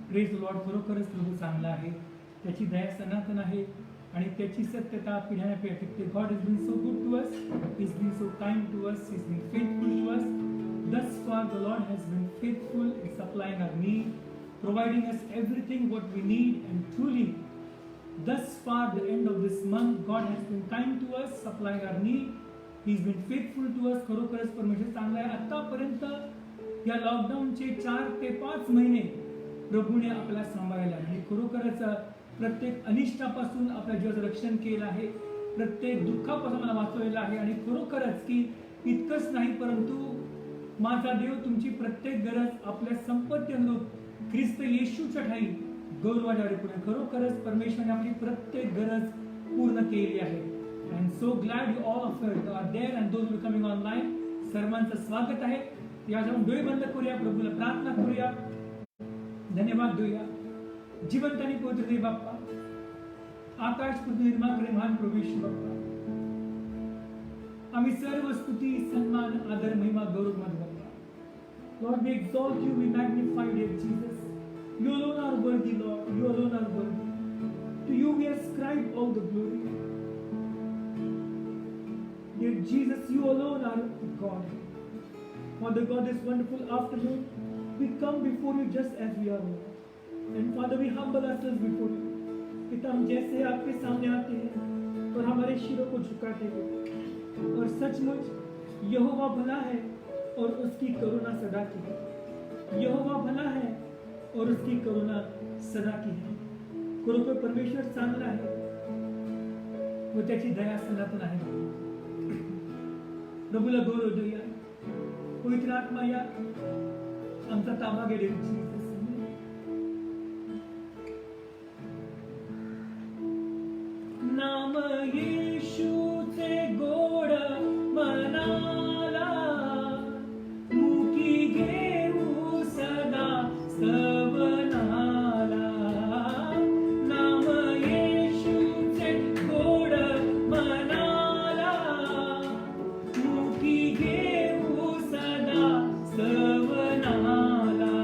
Praise the Lord. खरोखरच प्रभू चांगला आहे, त्याची दया सनातन आहे आणि त्याची सत्यता पिढ्यानपिढ्या टिकते. God is been so good to us, is been so kind to us, is been faithful to us. Thus far the Lord has been faithful in supplying our need, providing us everything what we need, and truly thus far the end of this month God has been kind to us, supplying our need. He's been faithful to us. खरोखरच परमेश्वर चांगला आहे. आतापर्यंत या लॉकडाऊनचे 4 ते 5 महिने प्रभूने आपल्याला सांभाळला आणि खरोखरच प्रत्येक अनिष्टापासून आपल्या जीवाचं रक्षण केलं आहे, प्रत्येक दुःखापासून मला वाचवलेलं आहे. आणि खरोखरच की इतकंच नाही, परंतु माझा देव तुमची प्रत्येक गरज आपल्या संपत्ती अनुरूप ख्रिस्त येशूच्या ठाई गौरवाद्वारे पूर्ण. खरोखरच परमेश्वराने आपली प्रत्येक गरज पूर्ण केली आहे. I am so glad you all of are there and those who coming online. सर्वांचं स्वागत आहे. या जाऊन डोळे बंद करूया, प्रभूला प्रार्थना करूया, धन्यवाद देऊया. जिवंत आणि पवित्र देव बाप्पा, आकाश पृथ्वी निर्माण करे महान प्रभू येशू बाप्पा, आम्ही सर्व स्तुती सन्मान आदर महिमा गौरव मध्ये Bappa. Lord, we exalt you, we magnify you, dear Jesus. You alone are worthy, Lord. You alone are worthy. To you we ascribe all the glory. Dear Jesus, you alone are God. Father God, this wonderful afternoon, we come before you just as we are, Lord. And Father, we humble ourselves before you. पिता, हम जैसे आपके सामने आते हैं और हमारे शिरों को झुकाते हैं. और सचमुच यहोवा भला है और उसकी करुणा सदा की है. यहोवा भला है और उसकी करुणा सदा की है. खरोखर परमेश्वर चांगला आहे व त्याची दया सनातन आहे. प्रभूला गौरव देऊया. पवित्र आत्मा या आमचा ताबा घे. नाम येशूचे गोड मनाला मुकी घेऊ सदा स्तवनाला. नाम येशूचे गोड मनाला मुकी घेऊ सदा स्तवनाला.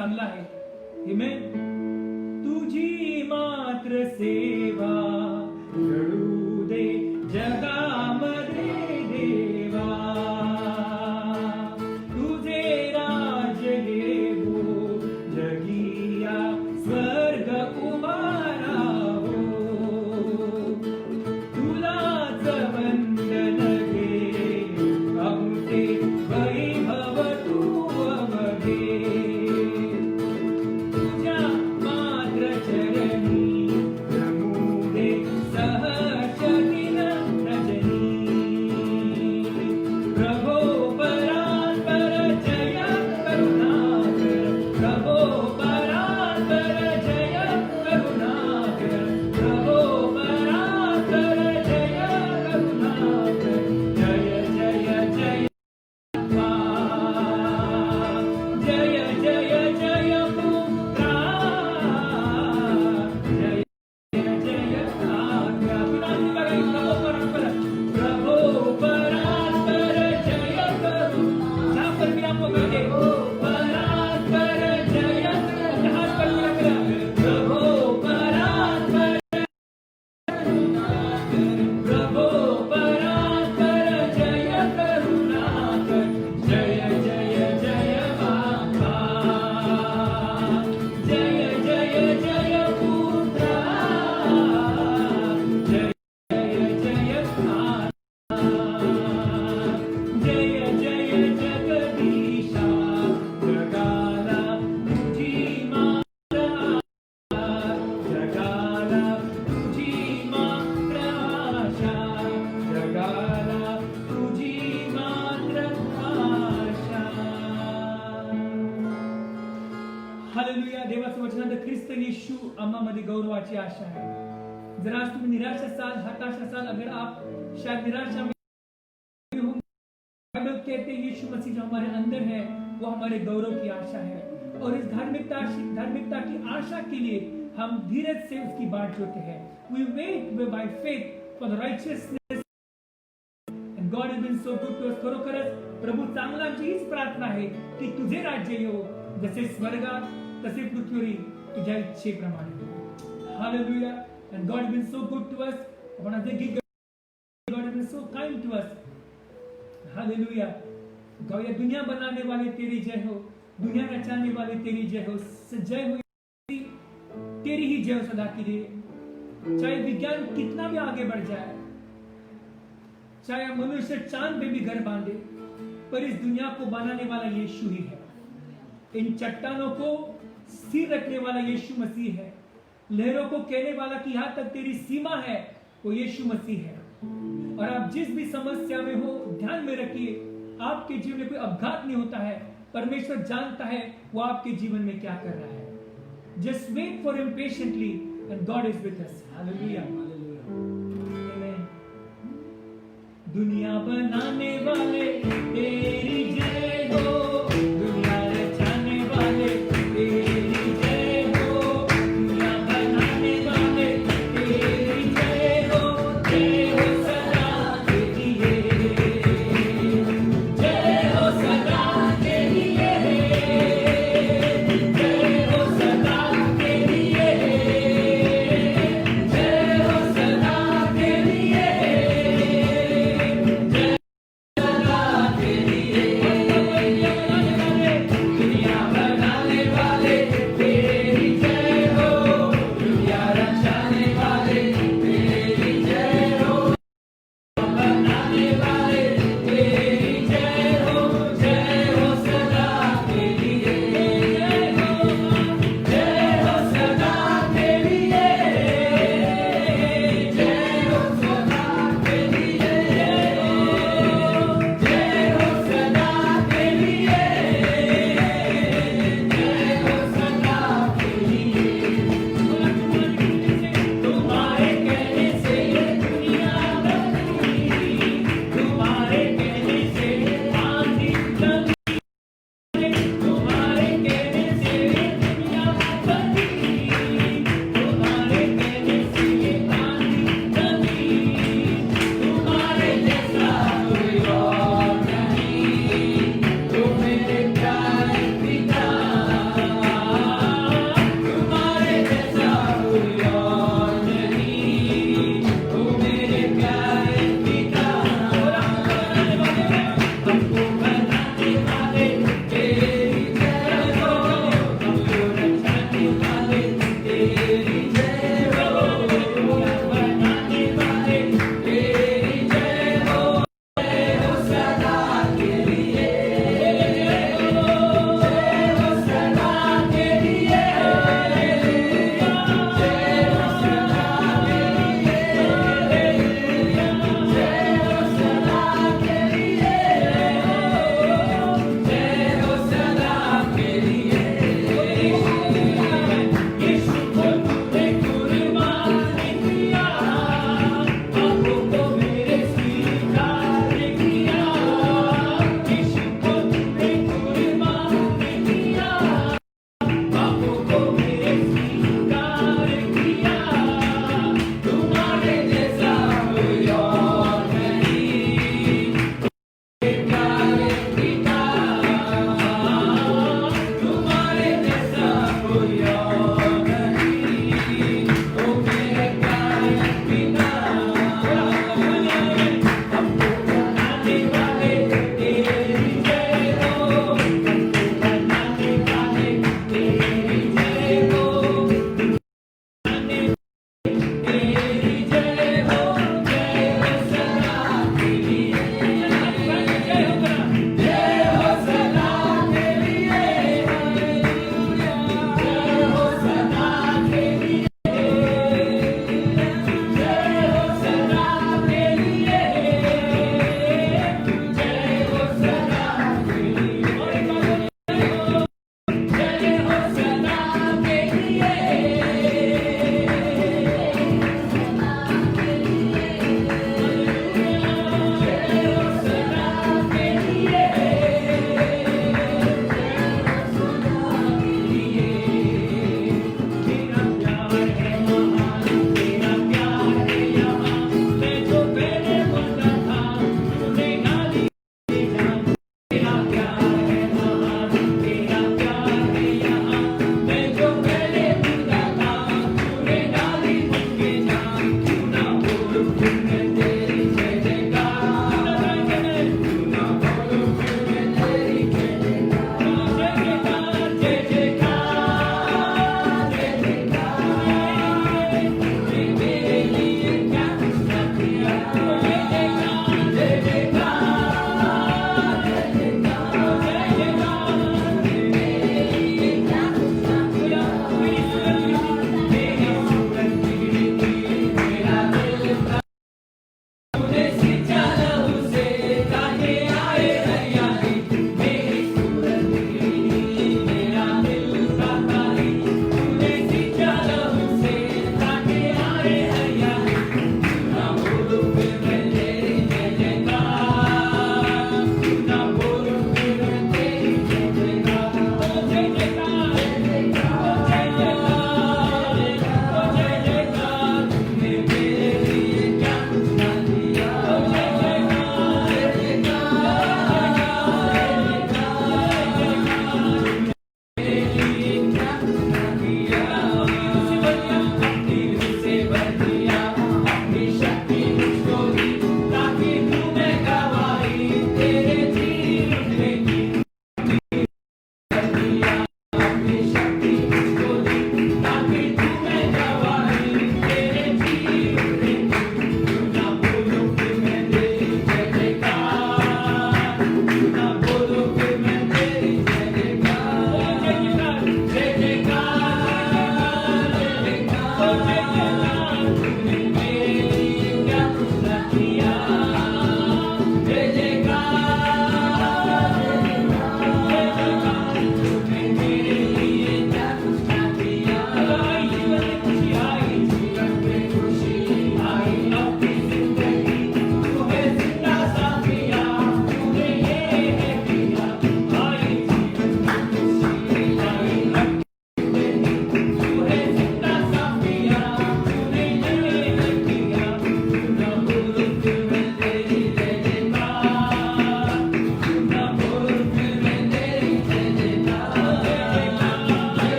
चांगला आहे. Amen. तुझी मात्र सेवा घडू दे जगामध्ये देवा, तुझे राज येवो जगिया स्वर्ग उभारा हो, तुलाच वंदन घे अमुते वैभव तू अवघे, तुझ्या मात्र चरणी रमू दे सहज दिन रजनी, प्रभो परात्पर जय करुणाकर, प्रभो परात्पर जय करुणाकर, प्रभो परात्पर जय करुणाकर, जय जय जय जय जय जय पुत्रा, जय जय आज्ञा. विनाती बघाई प्रभो परात्पर जय करू. जहाँ पर भी आपको कहे परात्पर जय, जहाँ पर भी आप करें, प्रभो परात्पर, प्रभो परात्पर जय करुणाकर, जय जय जय बाबा, जय जय जय पुत्रा, जय जय आत्मा, जय जय जगदीशा, जगाला तुझी मात्र आशा, जगाला तुझी मात्र आशा, जगाला तुझी मात्र आशा. हालेलुया. देवाचं वचनात ख्रिस्त येशू आम्हामध्ये गौरवाची आशा है. जर आज तुम्ही निराश असाल, हताश असाल, अगर आप शायद निराशा में हो, लोग कहते हैं यीशु मसीह जो हमारे अंदर है वो हमारे गौरव की आशा है, और इस धार्मिकता की आशा के लिए हम धीरज से उसकी बाट जोते हैं. We wait by faith for the righteousness, and God has been so good to us. खरोखरच प्रभू चांगला. आमची हीच प्रार्थना आहे की तुझे राज्य येवो, जसे स्वर्गात तसे पृथ्वीवरील तुझ्या इच्छेप्रमाणे. Hallelujah. And God has been so good to us. आपण आज एक God has been so kind to us. Hallelujah. गौ ये दुनिया बनाने वाले तेरी जय हो, दुनिया रचाने वाले तेरी जय हो, जय हो तेरी ही जय हो सदा के लिए. चाहे विज्ञान कितना भी आगे बढ़ जाए, चाहे मनुष्य चांद पे भी घर बांधे, पर इस दुनिया को बनाने वाला यीशु ही है. इन चट्टानों को स्थिर रखने वाला यीशु मसीह है. लहरों को कहने वाला कि यहां तक तेरी सीमा है, वो यीशु मसीह है. और आप जिस भी समस्या में हो, ध्यान में रखिए, आपके जीवन में कोई अपघात नहीं होता है. परमेश्वर जानता है वो आपके जीवन में क्या कर रहा है. Just wait for him patiently and God is with us. Hallelujah. Amen. दुनिया बनाने वाले तेरी जय हो, दुनिया रचाने वाले तेरी जय हो, दुनिया बनाने वाले तेरी जय हो सदा के लिए, जय हो सदा के लिए, जय हो सदा के लिए, जय हो सदा के लिए, जय सदा के लिए.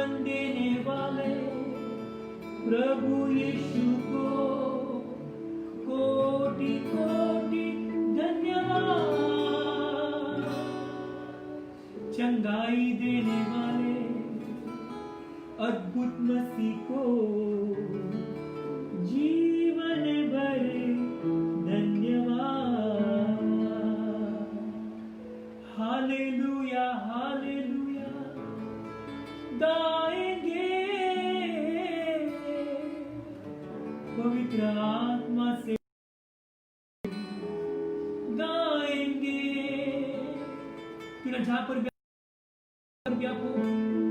जीवन देने वाले प्रभु यीशु को कोटि कोटि धन्यवाद। चंगाई देने वाले अद्भुत मसीह को जीवन भर धन्यवाद। हालेलुया हालेलुया गाएंगे पवित्र आत्मा से गाएंगे। जहां पर भी आप हो,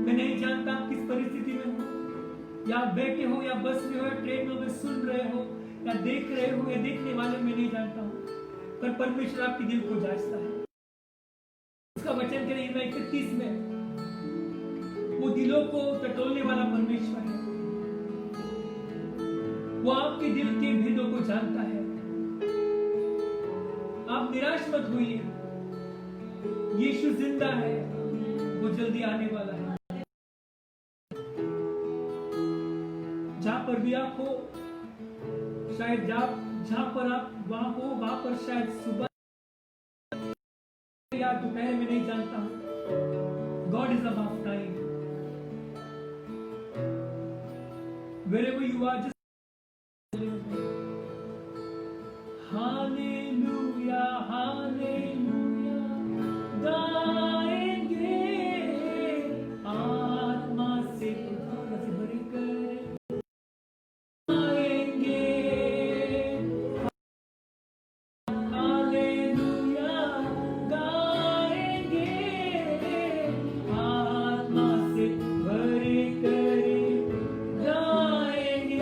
मैं नहीं जानता आप किस परिस्थिति में हो, या आप बैठे हो या बस में हो या ट्रेन में सुन रहे हो या देख रहे हो या देखने वाले, मैं नहीं जानता हूं, पर परमेश्वर आपके दिल को जांचता है। उसका वचन कह रहे 31 में वो दिलों को टटोलने वाला परमेश्वर है। वो आपके दिल के भेदों को जानता है। आप निराश मत होइए, यीशु जिंदा है, वो जल्दी आने वाला है। जहां पर भी आप हो, शायद जहां पर आप वहां हो, वहां पर शायद सुबह या दोपहर में, नहीं जानता हूं। God is about time. Wherever you are, just Hallelujah, Hallelujah, गाएंगे आत्मा से भरकर गाएंगे। Hallelujah, गाएंगे आत्मा से भरकर गाएंगे।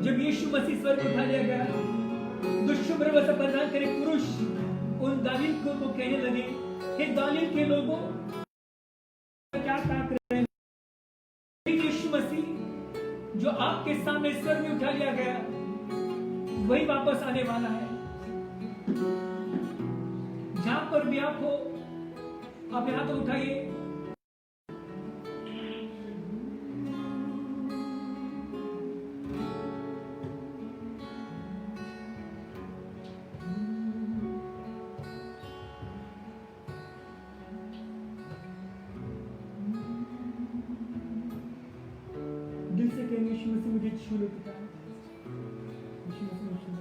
जब यीशु मसीह स्वर्ग उठा लिया गया, दुष्ट वसा प्रदान करे पुरुष उन दालील को कहने लगे, हे दालील के लोगों, क्या ताक रहे हैं? यीशु मसीह जो आपके सामने स्वर्ग में उठा लिया गया, वही वापस आने वाला है। जहां पर भी आप हो, अपने हाथ उठाइए। दिल से कहेंगे, यीशु मसीह मुझे छू लो पिता, यीशु मसीह मुझे छू लो।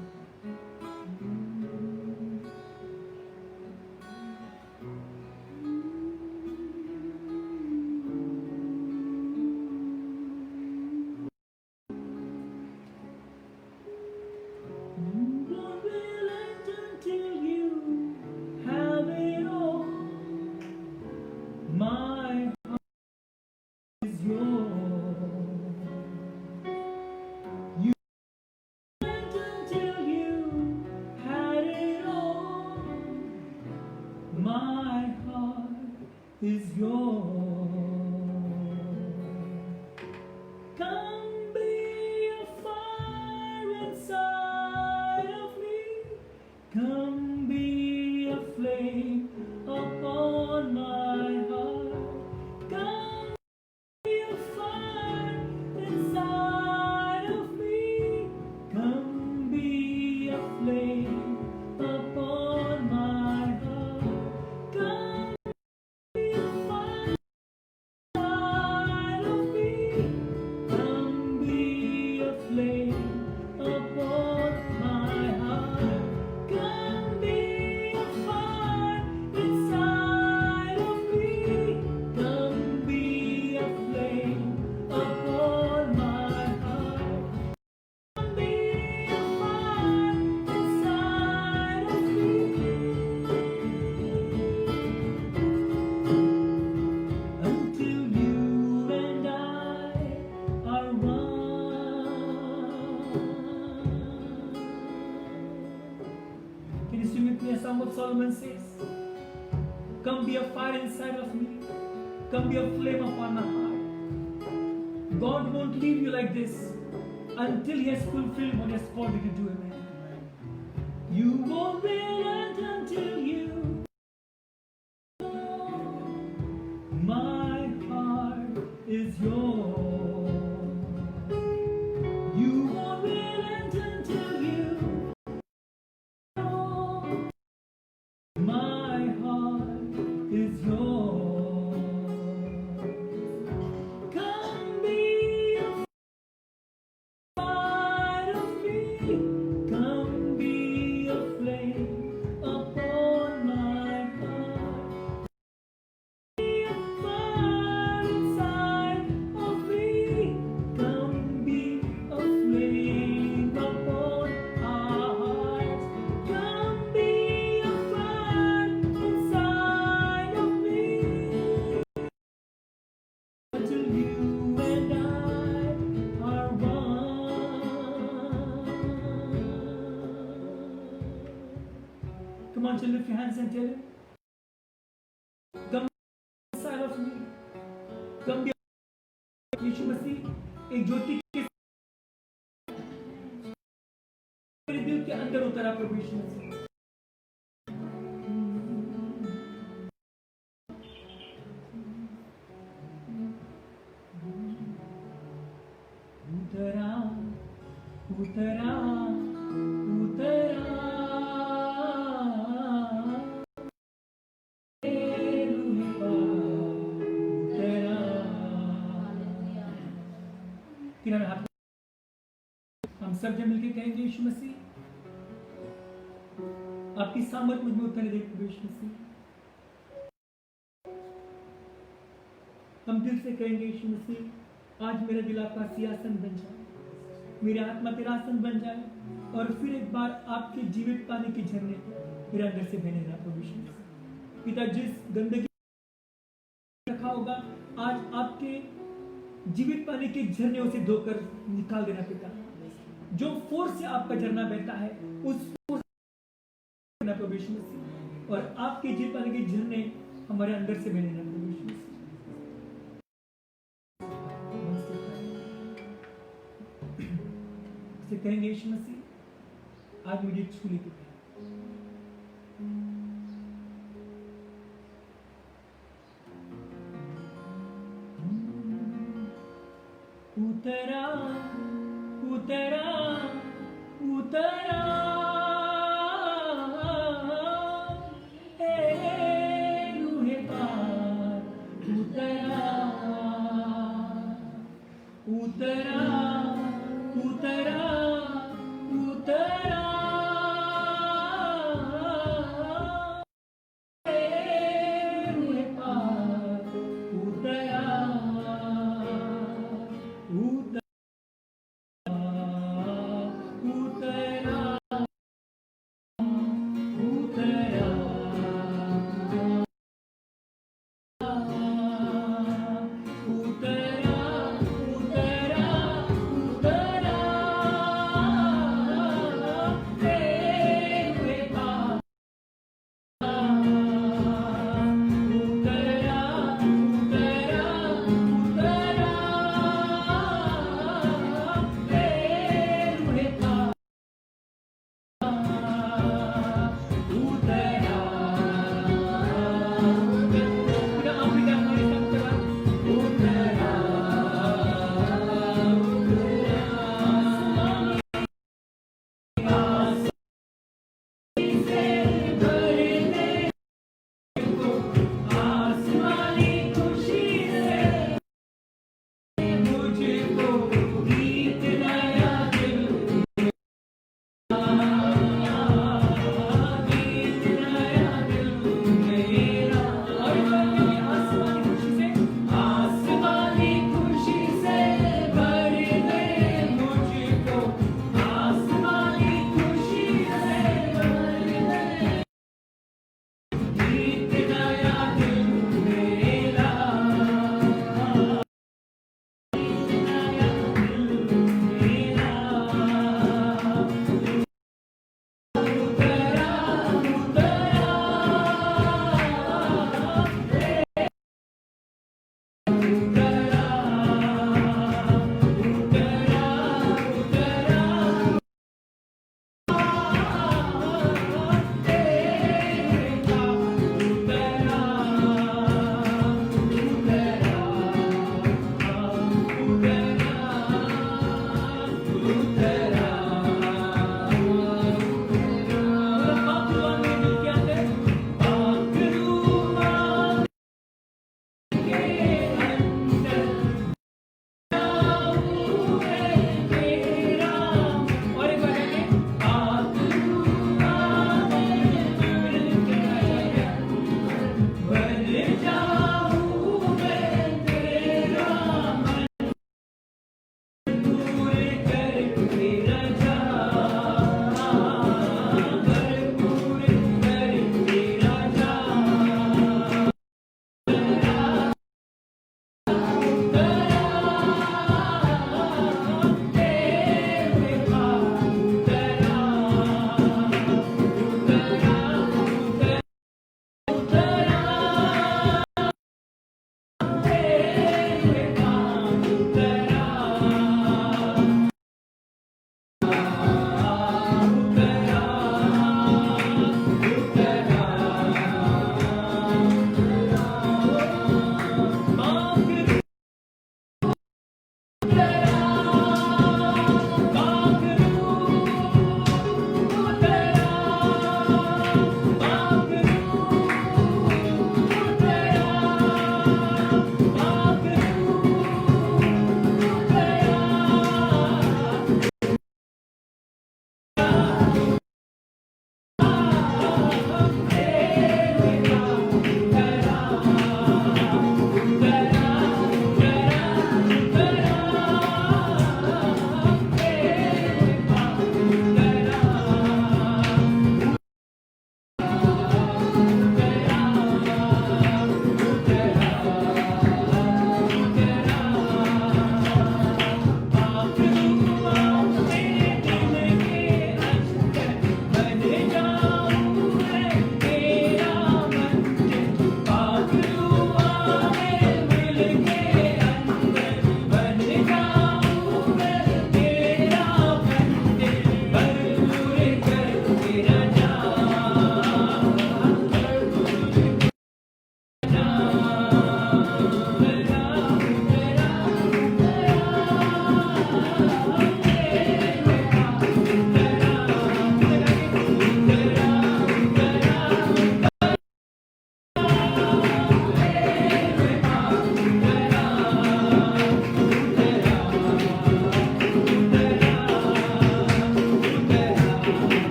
Song of Solomon says, come be a fire inside of me, come be a flame upon my heart. God won't leave you like this until He has fulfilled what He has called you to do. Amen. You won't relent until you know my heart is yours. You won't relent until you my heart is yours. Come be a fire of me. Come be a flame upon my heart. Be a fire inside of me. Come be a flame upon our hearts. Come be a fire inside of me. Until you and I are one. Come on, children, lift your hands and tell Him, come inside of me. Come be यीशु मसीह एक ज्योति के मेरे दिल के अंदर उतरा प्रभु यीशु मसीह। उतरा उतरा उतरा किनारे हाथ, हम सब जन मिलकर कहेंगे, यीशु मसीह आपकी सामर्थ मुझ में उतरने दे प्रभु यीशु मसीह। हम दिल से कहेंगे, यीशु मसीह आज मेरा दिल आपका सिंहासन बन जाए, मेरी आत्मा तेरा आसन बन जाए, और फिर एक बार आपके जीवित पानी के झरने मेरे अंदर से बहने रहा प्रभु यीशु मसीह। पिता, जिस गंदगी रखा होगा, आज आपके जीवित पानी के झरने उसे धोकर निकाल देना पिता। जो फोर्स से आपका झरना बहता है उस फोर्स प्रभु यीशु मसीह, और आपके जी पाने के झरने हमारे अंदर से बहने प्रभु यीशु मसीह। से कहेंगे यीशु मसीह आज मुझे छू ले कृपया। उतरा उतरा उतरा रूहे पार उतरा उतरा उतरा उतरा रूहे पार उतरा उतरा उतरा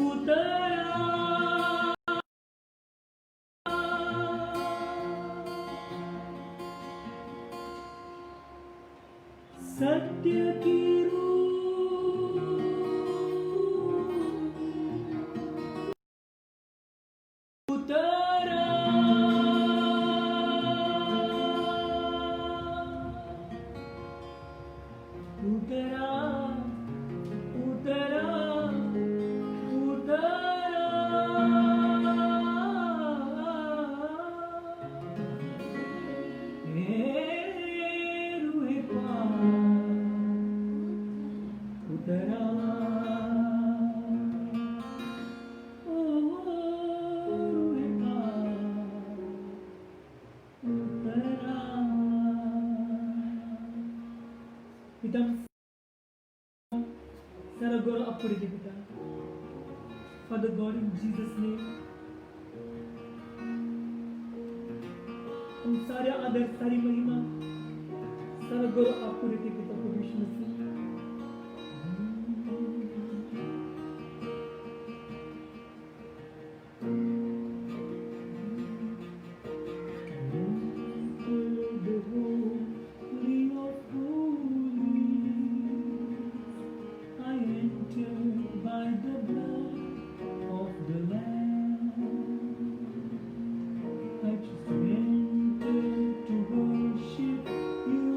उतरा सत्य की उतरा उतरा उतरा उतरा रूहे पाक उतरा रूहे पाक उतरा पिता सारा गौरव आपको दीजिए पिता Father God in Jesus name हम सारे आदर सारी महिमा सारा गौरव आपको देते पिता प्रभु यीशु मसीह The Holy of Holies, I enter by the blood of the Lamb. I just enter to worship you.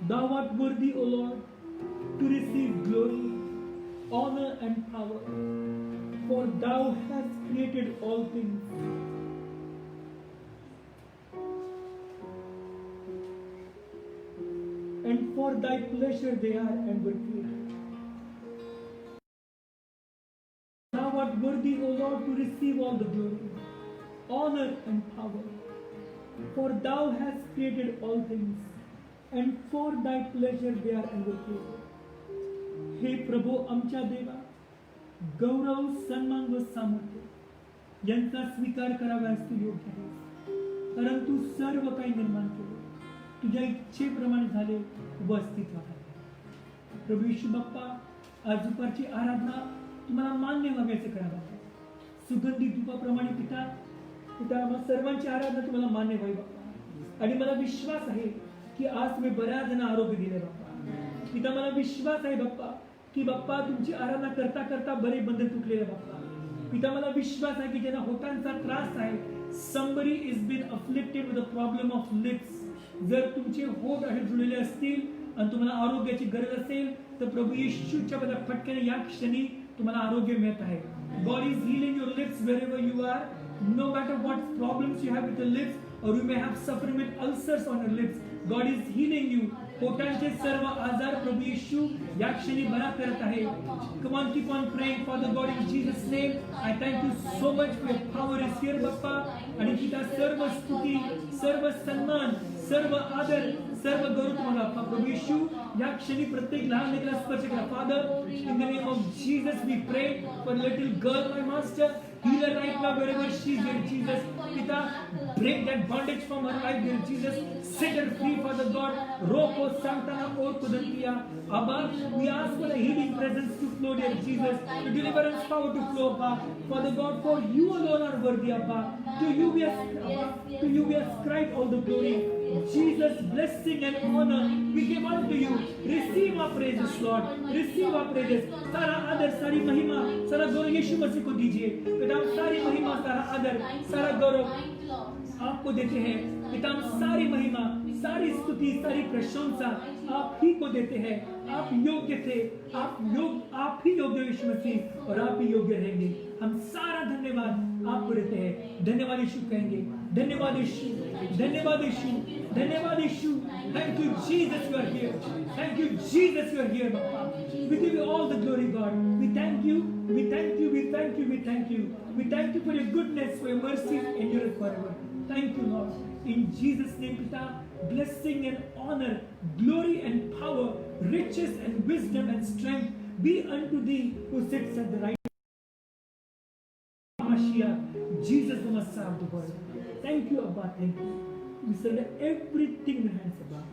Thou art worthy, O Lord, to receive glory, honor and power, for thou hast created all things. And for thy pleasure they are and were created. Thou art worthy, O Lord, to receive all the glory, honor and power, for thou hast created all things, and for thy pleasure they are and were created. हे प्रभो आमच्या देवा, गौरव, सन्मान व सामर्थ्य यांचा स्वीकार कराव्यास तू योग्य आहेस, कारण तू सर्व काही निर्माण केले, तुझ्या इच्छेप्रमाणे झाले व अस्तित्वात आहे. प्रभू येशू बाप्पा, आज दुपारची आराधना तुम्हाला मान्य व्हाव्याचे करा बाप्पा. सुगंधी धुपाप्रमाणे पिता आम्हा सर्वांची आराधना तुम्हाला मान्य व्हावी बाप्पा. आणि मला विश्वास आहे की आज तुम्ही बऱ्याच जण आरोग्य दिले बाप्पा. पिता मला विश्वास आहे बाप्पा की बाप्पा तुमची आराधना करता करता बरे बंध तुटलेले बाप्पा. पिता मला विश्वास आहे की ज्यांना होठांचा त्रास आहे, somebody is been afflicted with the problem of lips. जर तुमचे होठ असे जुळलेले असतील आणि तुम्हाला आरोग्याची गरज असेल तर प्रभू येशूच्या फटक्याने या क्षणी तुम्हाला आरोग्य मिळत आहे. God is healing your lips wherever you are, no matter what problems you have with the lips, or you may have suffering with ulcers on your lips. God is healing you. पोटांचे सर्व आजार प्रभू येशू या क्षणी बरा करत आहे. Come on, keep on praying. Father God, in Jesus' name, I thank you so much for your power is here, Bappa. आणि पिता सर्व स्तुती, सर्व सन्मान, सर्व आदर, सर्व गौरव तुम्हाला बाप्पा. प्रभू येशू या क्षणी प्रत्येक लहान लेकराला स्पर्श करा. Father, in the name of Jesus, we pray for little girl, my master. Heal her right now wherever she is, dear Jesus. Pita, break that bondage from her life, dear Jesus. Set her free, Father God. Roko Santana or Kudantia. Abba, we ask for a healing presence to flow, dear Jesus. To deliverance power to flow, Abba. Father God, for you alone are worthy, Abba. To you we ascribe all the glory. Jesus, blessing and honor we give unto you. Receive our praises, Lord. Receive our praises. सारा आदर, सारी महिमा, सारा गौरव यीशु मसीह को दीजिए. पिता, सारी महिमा, सारा आदर, सारा गौरव आपको देते हैं. पिता, सारी महिमा, सारी स्तुति, सारी प्रशंसा आप ही को देते हैं. आप योग्य थे, आप ही योग्य यीशु मसीह, और आप ही योग्य रहेंगे. हम सारा धन्यवाद आपको देते हैं. धन्यवाद यीशु कहेंगे. धन्यवाद यीशु, धन्यवाद यीशु, धन्यवाद यीशु. Thank you Jesus, you are here. Thank you Jesus, you are here, Papa. We give you all the glory, God. We thank you, we thank you, we thank you, we thank you. We thank you for your goodness, for your mercy endureth forever. Thank you, Lord. In Jesus' name, Pita, blessing and honor, glory and power, riches and wisdom and strength be unto thee who sits at the right. Jesus, the Messiah of the world. Thank you, Abba. Thank you. We surrender everything in your hands, Abba.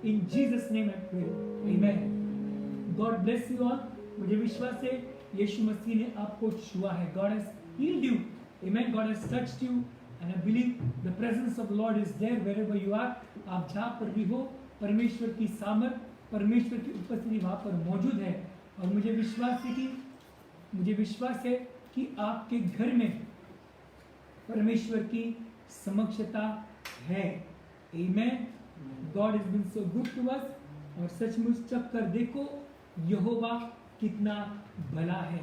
In Jesus' name I pray. Amen. God bless you all. मुझे विश्वास है यीशु मसीह ने आपको छुआ है. God has healed you. Amen. God has touched you. And I believe the presence of the Lord is there wherever you are. आप जहाँ पर भी हो, परमेश्वर की सामर्थ, परमेश्वर की उपस्थिति वहाँ पर मौजूद है. और मुझे विश्वास है कि आपके घर में परमेश्वर की समक्षता है. Amen. God has been so good to us. और सचमुच चख कर देखो यहोवा कितना भला है.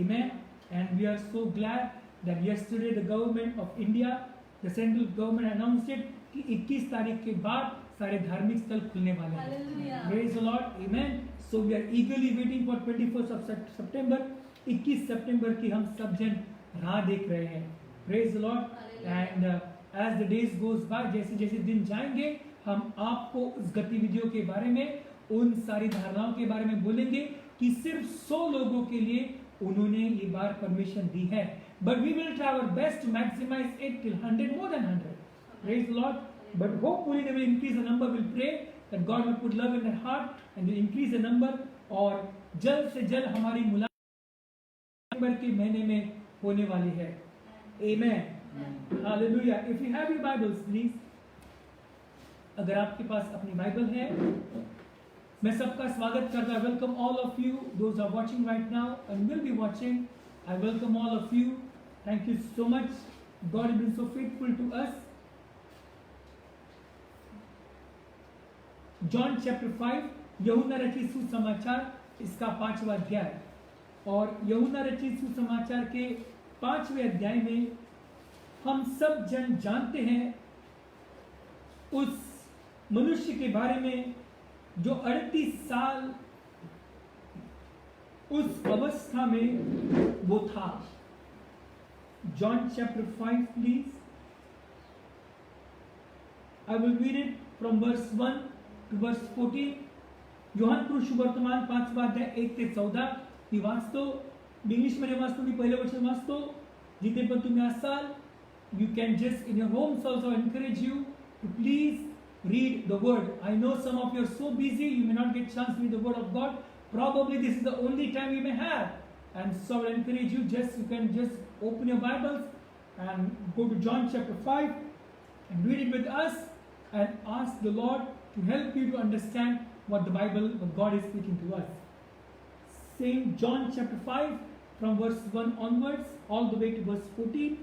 Amen. And we are so glad that yesterday the government of India, the central government announced it कि 21 तारीख के बाद सारे धार्मिक स्थल खुलने वाले हैं. Praise the Lord. Amen. So we are eagerly waiting for 21st of September. 21 सितंबर की हम सब जन राह देख रहे हैं. Praise the Lord. And as the days goes by, जैसे जैसे दिन जाएंगे हम आपको उस गतिविधियों के बारे में, उन सारी धारणाओं के बारे में बोलेंगे कि सिर्फ 100 लोगों के लिए उन्होंने ये बार परमिशन दी है. But we will try our best to maximize it till 100, more than 100. Praise the Lord. But hopefully they will increase the number. We'll pray that God will put love in their heart and will increase the number. और जल्द से जल्द हमारी मुलाकात नवंबर के महीने में होने वाली है. Amen. Hallelujah. If you have your Bibles, please. अगर आपके पास अपनी बाइबल है, मैं सबका स्वागत करता हूँ. Welcome all of you, those are watching right now and will be watching. I welcome all of you. Thank you so much. God has been so faithful to us. John chapter 5, यूहन्ना रचित सुसमाचार, इसका 5वां अध्याय। और यूहन्ना रचित सुसमाचार के 5वें अध्याय में हम सब जन जानते हैं उस मनुष्य के बारे में जो 38 साल उस अवस्था में वो था। John chapter 5 please, I will read it from verse 1 to verse 14। यूहन्ना पुरुष वर्तमान 5वां अध्याय 1 ते 14 मी वाचतो। इंग्लिश मध्ये वाचतो, मी पहिलं वचन वाचतो। जिथे पण तुम्ही असाल, you can just in your homes also encourage you to please read the word. I know some of you are so busy, you may not get chance to read the word of God. Probably this is the only time you may have, and so I encourage you, you can just open your Bibles and go to John chapter 5 and read it with us and ask the Lord to help you to understand what what God is speaking to us. Same John chapter 5 from verse 1 onwards all the way to verse 14.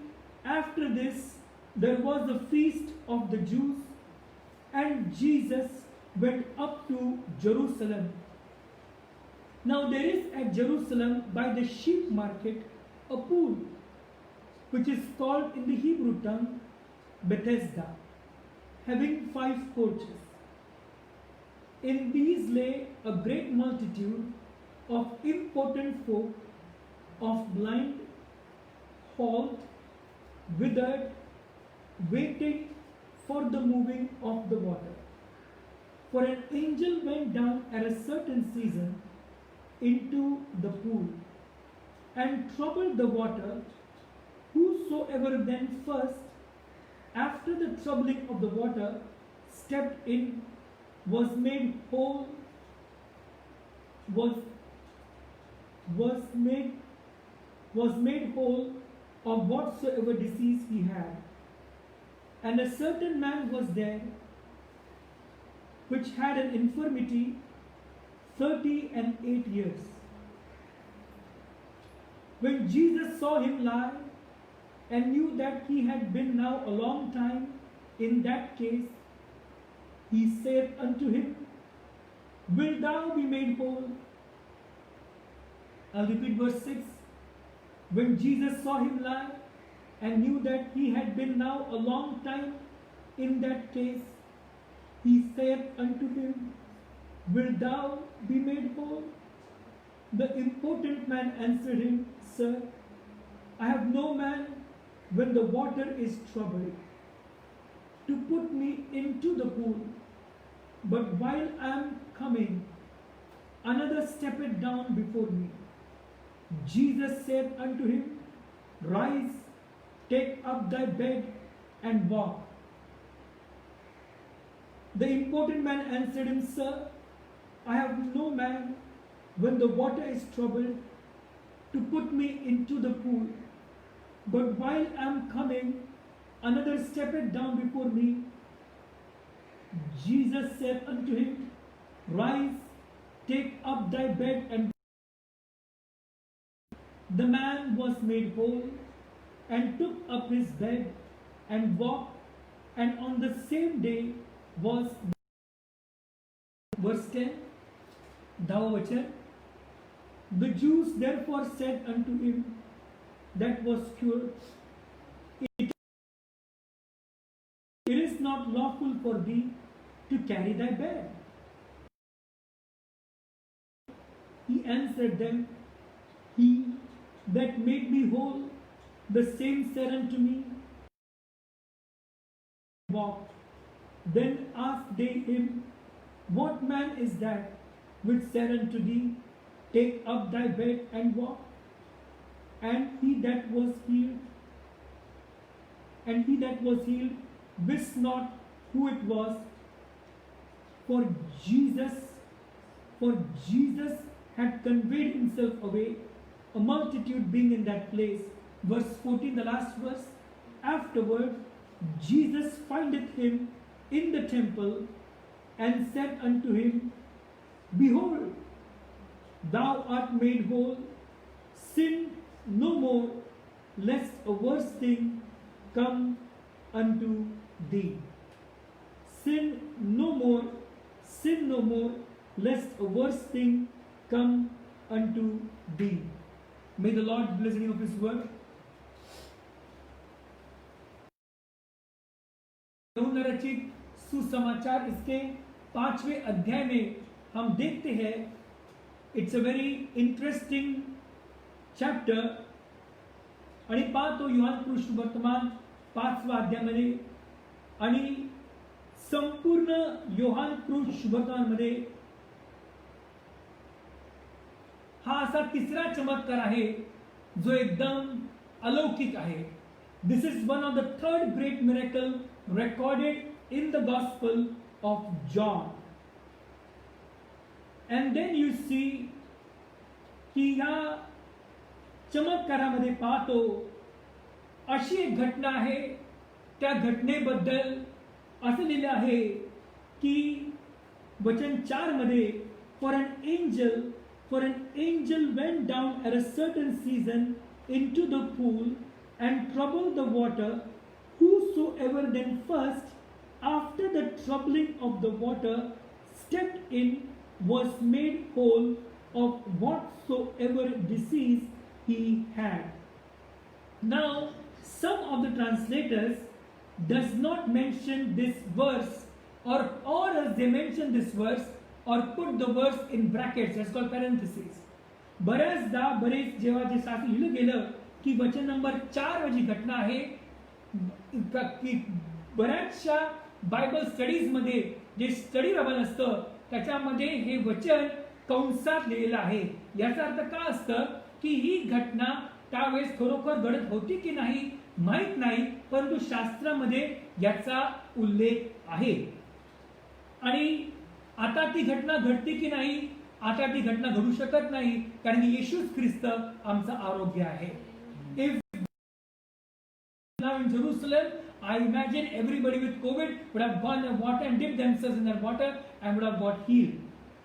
After this, there was the feast of the Jews, and Jesus went up to Jerusalem. Now there is at Jerusalem by the sheep market a pool, which is called in the Hebrew tongue Bethesda, having 5 courts. In these lay a great multitude of impotent folk, of blind, halt, withered, waiting for the moving of the water. For an angel went down at a certain season into the pool and troubled the water. Whosoever then first, after the troubling of the water, stepped in was made whole, was made whole of whatsoever disease he had. And a certain man was there which had an infirmity 38 years. When Jesus saw him lie and knew that he had been now a long time in that case, he said unto him, Wilt thou be made whole? I'll repeat verse 6. When Jesus saw him lie and knew that he had been now a long time in that case, he said unto him, Wilt thou be made whole? The impotent man answered him, Sir, I have no man when the water is troubled to put me into the pool, but while I am coming, another steppeth down before me. Jesus said unto him, Rise, take up thy bed, and walk. The impotent man answered him, Sir, I have no man when the water is troubled to put me into the pool, but while I am coming, another steppeth down before me. Jesus said unto him, Rise, take up thy bed, and the man was made whole, and took up his bed, and walked, and on the same day was. Verse 10, Dhavavachan. The Jews therefore said unto him that was cured, It is not lawful for thee to carry thy bed. He answered them, He that made me whole, the same said unto me, Walk. Then asked they him, What man is that which said unto thee, Take up thy bed and walk? And he that was healed wist not who it was, for Jesus had conveyed himself away, a multitude being in that place. Verse 14, the last verse. Afterward, Jesus findeth him in the temple, and said unto him, Behold, thou art made whole, sin no more, lest a worse thing come unto thee. Sin no more, sin no more, lest a worse thing come unto thee. May the Lord bless the reading of His word. यूहन्ना रचित सुसमाचार इसके 5वें अध्याय में हम देखते हैं, it's a very interesting chapter. आणि पाहतो यूहन्ना कृष्ण वर्तमान 5व्या अध्यायामध्ये आणि संपूर्ण यूहन्ना कृष्ण वर्तमानमध्ये हा असा तिसरा चमत्कार आहे जो एकदम अलौकिक आहे. This is one of the third great miracle recorded in the Gospel of John. And then you see की ह्या चमत्कारामध्ये पाहतो अशी एक घटना आहे. त्या घटनेबद्दल असं लिहिलं आहे की वचन 4 मध्ये for an angel went down at a certain season into the pool and troubled the water. Whosoever then first, after the troubling of the water, stepped in was made whole of whatsoever disease he had. Now, some of the translators does not mention this verse, or else they mention this verse or put the verse in brackets, that's called parentheses. बऱ्याचदा जेव्हा जे शास्त्र लिहिलं गेलं की वचन number 4 जी घटना आहे, की बऱ्याचशा बायबल स्टडीज मध्ये जे स्टडी बायबल असतं त्याच्यामध्ये हे वचन कंसात लिहिलेलं आहे. याचा अर्थ काय असतं की ही घटना त्यावेळेस खरोखर घडत होती की नाही माहित नाही, परंतु शास्त्रामध्ये याचा उल्लेख आहे. आणि आता ती घटना घडते की नाही, आता ती घटना घडू शकत नाही, कारण येशू ख्रिस्त आमचं आरोग्य आहे. Now in Jerusalem, I imagine everybody with COVID would have gone in water and dipped themselves in that water and would have got healed.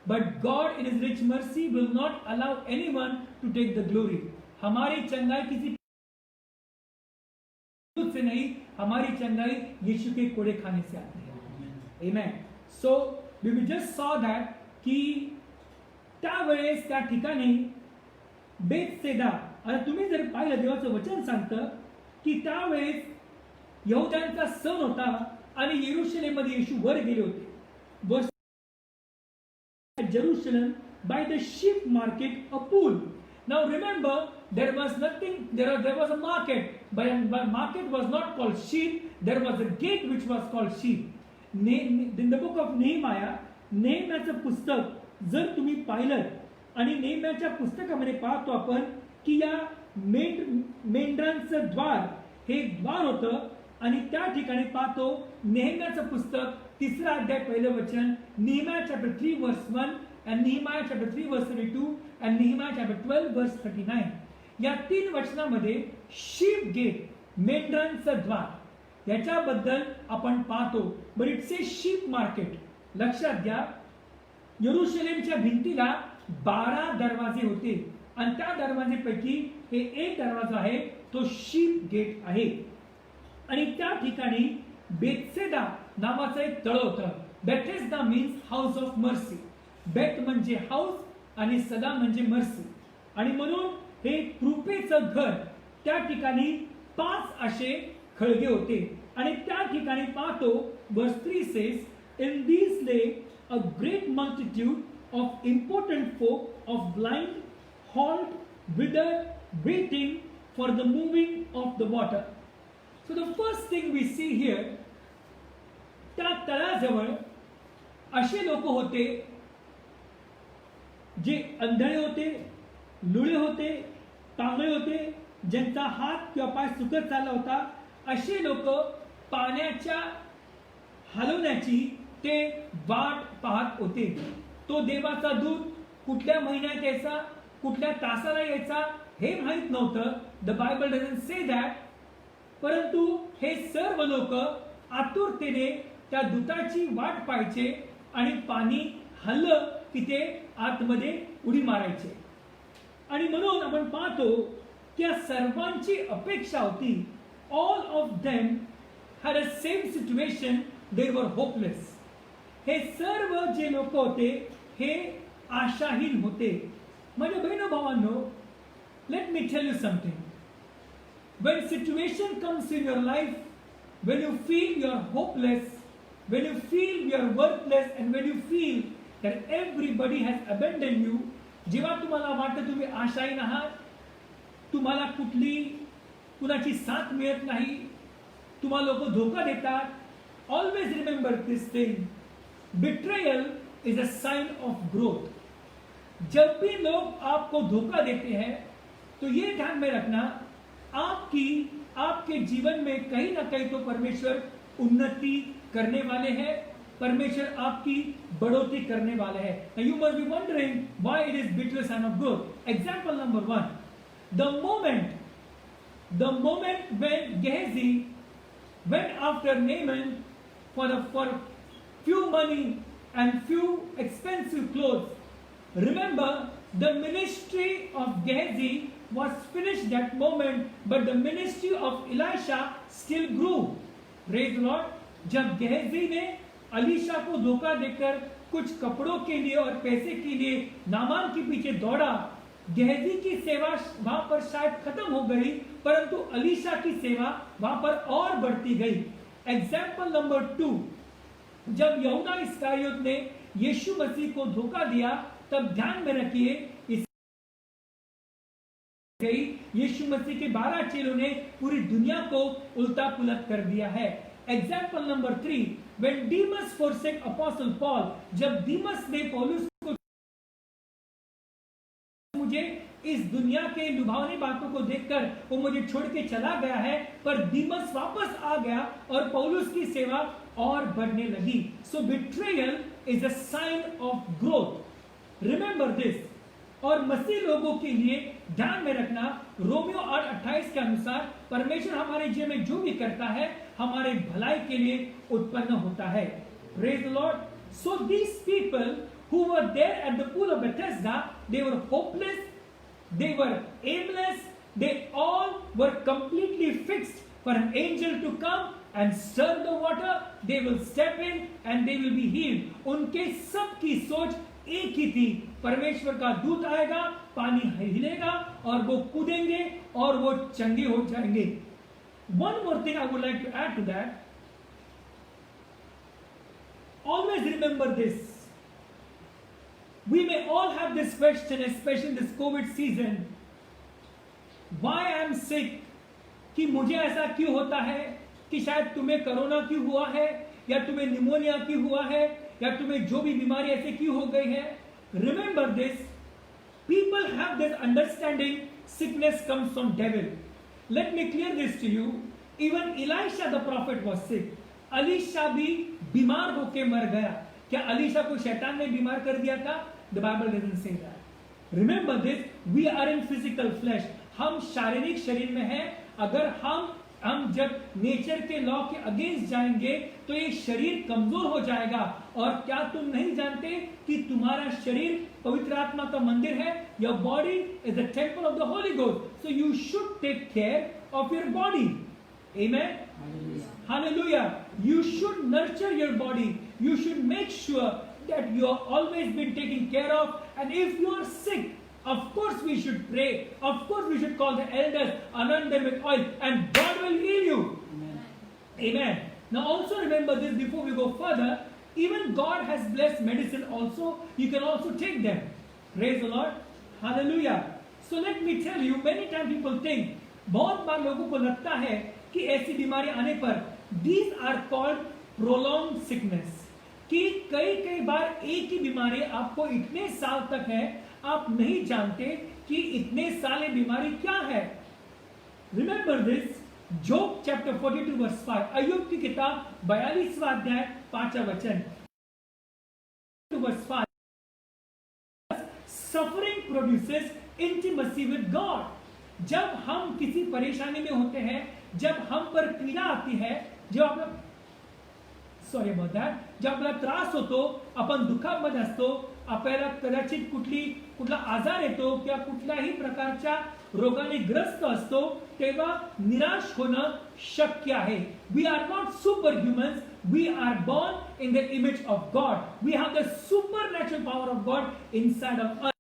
But God in His rich mercy will not allow anyone to take the glory. हमारी चंगाई किसी से नहीं, हमारी चंगाई यीशु के कोड़े खाने से आती है. Amen. So we just saw that कि त्यावेळेस त्या ठिकाणी बेतसेदा, आता तुम्ही जर पाहिलं देवाचं वचन सांगतं की त्यावेळेस यहुद्यांचा सण होता आणि येरुशलेममध्ये येशू वर गेले होते. Jerusalem by the sheep market, a pool. Now remember, there was nothing, there was a market, but market was not called sheep, there was a gate which was called sheep. In the book of Nehemiah, नेहम्याचं पुस्तक जर तुम्ही पाहिलं आणि नेहम्याच्या पुस्तकामध्ये पाहतो आपण की या मेंढरांचं द्वार हे द्वार होतं आणि त्या ठिकाणी पाहतो नेहम्याचं पुस्तक 3 अध्याय 1 वचन, Nehemiah chapter 3 verse 1 and Nehemiah chapter 3 verse 32 and Nehemiah chapter 12 verse 39. या 3 वचनामध्ये शीप गेट, मेंढरांचं द्वार याच्याबद्दल आपण पाहतो. But it's a sheep market. लक्षात घ्या, यरुशलेमच्या भिंतीला 12 दरवाजे होते आणि त्या दरवाजेपैकी हे एक दरवाजा आहे तो शीप गेट आहे. आणि त्या ठिकाणी बेतसेदा नावाचं एक तळ होतं. Bethesda means house of mercy. बेत म्हणजे हाऊस आणि सदा म्हणजे मर्सी. आणि म्हणून हे कृपेचं घर. त्या ठिकाणी 5 असे खळगे होते आणि त्या ठिकाणी पाहतो verse 3 says, in these lay a great multitude of important folk of blind, halt, withered, waiting for the moving of the water. So the first thing we see here, त्या तळाजवळ असे लोक होते जे अंधळे होते, लुळे होते, तांबळे होते, ज्यांचा हात किंवा पाय सुकत चालला होता. असे लोक पाण्याच्या हलवण्याची ते वाट पाहत होते. तो देवाचा दूत कुठल्या महिन्यात यायचा, कुठल्या तासाला यायचा हे माहित नव्हतं. The Bible doesn't say that. परंतु हे सर्व लोक आतुरतेने त्या दूताची वाट पाहायचे आणि पाणी हललं की ते आतमध्ये उडी मारायचे. आणि म्हणून आपण पाहतो की या सर्वांची अपेक्षा होती. All of them had a same situation. They were hopeless. हे सर्व जे लोक होते हे आशाहीन होते. माझ्या बहिणो भावांनो, let me tell you something. When situation comes in your life, when you feel you are hopeless, when you feel you are worthless, and when you feel that everybody has abandoned you, जेव्हा तुम्हाला वाटतं तुम्ही आशाहीन आहात, तुम्हाला कुणाची साथ मिळत नाही, तुम्हाला लोक धोका देतात, always remember this thing. Betrayal is a sign of growth. जब भी लोग आपको धोखा देते हैं तो ये ध्यान में रखना, आपके जीवन में कहीं ना कहीं तो परमेश्वर उन्नति करने वाले हैं, परमेश्वर आपकी बढ़ोतरी करने वाले हैं. Now you must be wondering why it is betrayal sign of growth. Example number 1. The moment when Gehazi went after Naaman for few money and few expensive clothes. Remember, the ministry of Gehazi was finished that moment, but the ministry of Elisha still grew. Praise the Lord. जब गेहजी ने अलीशा को धोखा देकर कुछ कपड़ों के लिए और पैसे के लिए नामान के पीछे दौड़ा, गेहजी की सेवा वहां पर शायद खत्म हो गई, परंतु अलीशा की सेवा वहां पर और बढ़ती गई. एग्जाम्पल नंबर 2, जब यहूदा इस्करियोत ने यीशु मसीह को धोखा दिया, तब ध्यान में रखिए यीशु मसीह के 12 चेलों ने पूरी दुनिया को उल्टा पुलट कर दिया है. Example number 3, when Demas forsake Apostle Paul, जब दीमस ने पौलुस को मुझे इस दुनिया के लुभावनी बातों को देखकर वो मुझे छोड़ के चला गया है, पर दीमस वापस आ गया और पौलुस की सेवा और बढ़ने लगी. So betrayal is a sign of growth. Remember this. और मसीह लोगों के लिए ध्यान में रखना, रोमियो 8:28 के अनुसार परमेश्वर हमारे जीवन में जो भी करता है हमारे भलाई के लिए उत्पन्न होता है. Praise the Lord. So these people who were there at the pool of Bethesda, they were hopeless, they were aimless, they all were completely fixed for an angel to come and stir the water. They will step in and they will be healed. उनके सबकी सोच एक ही थी, परमेश्वर का दूत आएगा, पानी हिलेगा और वो कूदेंगे और वो चंगे हो जाएंगे. One more thing I would like to add to that. Always remember this. We may all have this question, especially in this COVID season. Why I am sick? कि मुझे ऐसा क्यों होता है, कि शायद तुम्हें कोरोना क्यों हुआ है, या तुम्हें निमोनिया क्यों हुआ है, या तुम्हें जो भी बीमारी ऐसे क्यों हो गई है. Remember this. People have this understanding sickness comes from devil. Let me clear this to you. Even Elisha the prophet was sick. Alisha भी बीमार होके मर गया. क्या अलीशा को शैतान ने बीमार कर दिया था? The Bible doesn't say that. Remember this. We are in physical flesh. हम शारीरिक शरीर में हैं. अगर हम जब नेचर के लॉ के अगेंस्ट जाएंगे तो ये शरीर कमजोर हो जाएगा. और क्या तुम नहीं जानते कि तुम्हारा शरीर पवित्र आत्मा का मंदिर है? Your body is the temple of the Holy Ghost. So you should take care of your body. Amen. Hallelujah. You should nurture your body. You should make sure that you are always been taken care of. And if you are sick, of course we should pray. Of course we should call the elders, anoint them with oil, and God will heal you. Amen. Amen. Now also remember this before we go further. Even God has blessed medicine also. You can also take them. Praise the Lord. Hallelujah. So let me tell you, many times people think, बहुत बार लोगों को लगता है कि ऐसी बीमारी आने पर these are called prolonged sickness. कि कई बार एक ही बीमारी आपको इतने साल तक है, आप नहीं जानते कि इतने साल ये बीमारी क्या है. Remember this. Job chapter 42 verse 5. अय्यूब की किताब 42वां अध्याय 5वां वचन. Verse 5. Suffering produces intimacy with God. जब हम किसी परेशानी में होते हैं, जब हम पर पीड़ा आती है, जब आपला त्रास होतो, आपण दुःखामध्ये असतो, आपल्याला कदाचित कुठला आजार येतो किंवा कुठल्याही प्रकारच्या रोगाने ग्रस्त असतो, तेव्हा निराश होणं शक्य आहे. We are not super humans, We are born in the image of God. We have the supernatural power of God inside of us.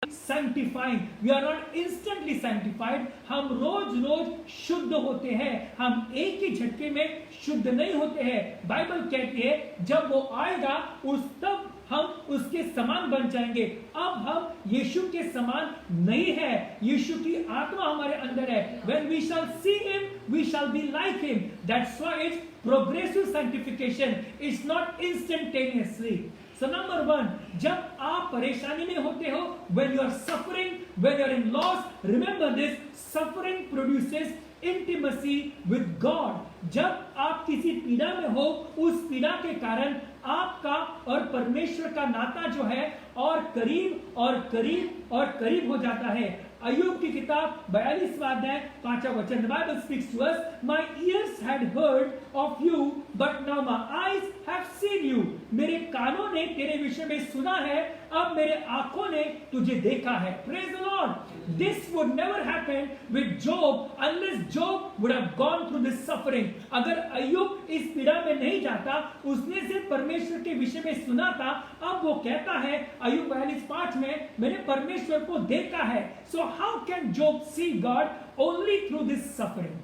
Sanctifying. We are not instantly sanctified. हम रोज रोज शुद्ध होते हैं. हम एक ही झटके में शुद्ध नहीं होते हैं. बाइबल कहती है जब वो आएगा उस तब हम उसके समान बन जाएंगे. अब हम यीशु के समान नहीं है. यीशु की आत्मा हमारे अंदर है. When we shall see him, we shall be like him. That's why it's progressive sanctification. It's not instantaneously. So number one, जब आप परेशानी में होते हो, when you are suffering, when you are in loss, remember this: suffering produces intimacy with God. जब आप किसी पीड़ा में हो, उस पीड़ा के कारण आपका और परमेश्वर का नाता जो है और करीब और करीब और करीब हो जाता है. अय्यूब की किताब 42वां अध्याय 5वां वचन. The Bible speaks to us, my ears had heard of you, but now my eyes have seen you. मेरे कानों ने तेरे विषय में सुना है, अब मेरे आंखों ने तुझे देखा है. Praise the Lord. This would never happen with Job unless Job would have gone through this suffering. अगर अय्यूब इस पीड़ा में नहीं जाता, उसने सिर्फ परमेश्वर के विषय में सुना था. अब वो कहता है अय्यूब 42:5 में, मैंने परमेश्वर को देखा है. So how can Job see God? Only through this suffering.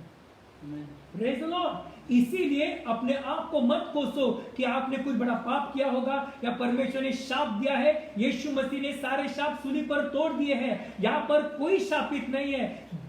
Amen. Praise the Lord. इसीलिए अपने आप को मत कोसो कि आपने कुछ बड़ा पाप किया होगा या परमेश्वर ने शाप दिया है. यीशु मसीह ने सारे शाप सूली पर तोड़ दिए हैं. यहाँ पर कोई शापित नहीं है.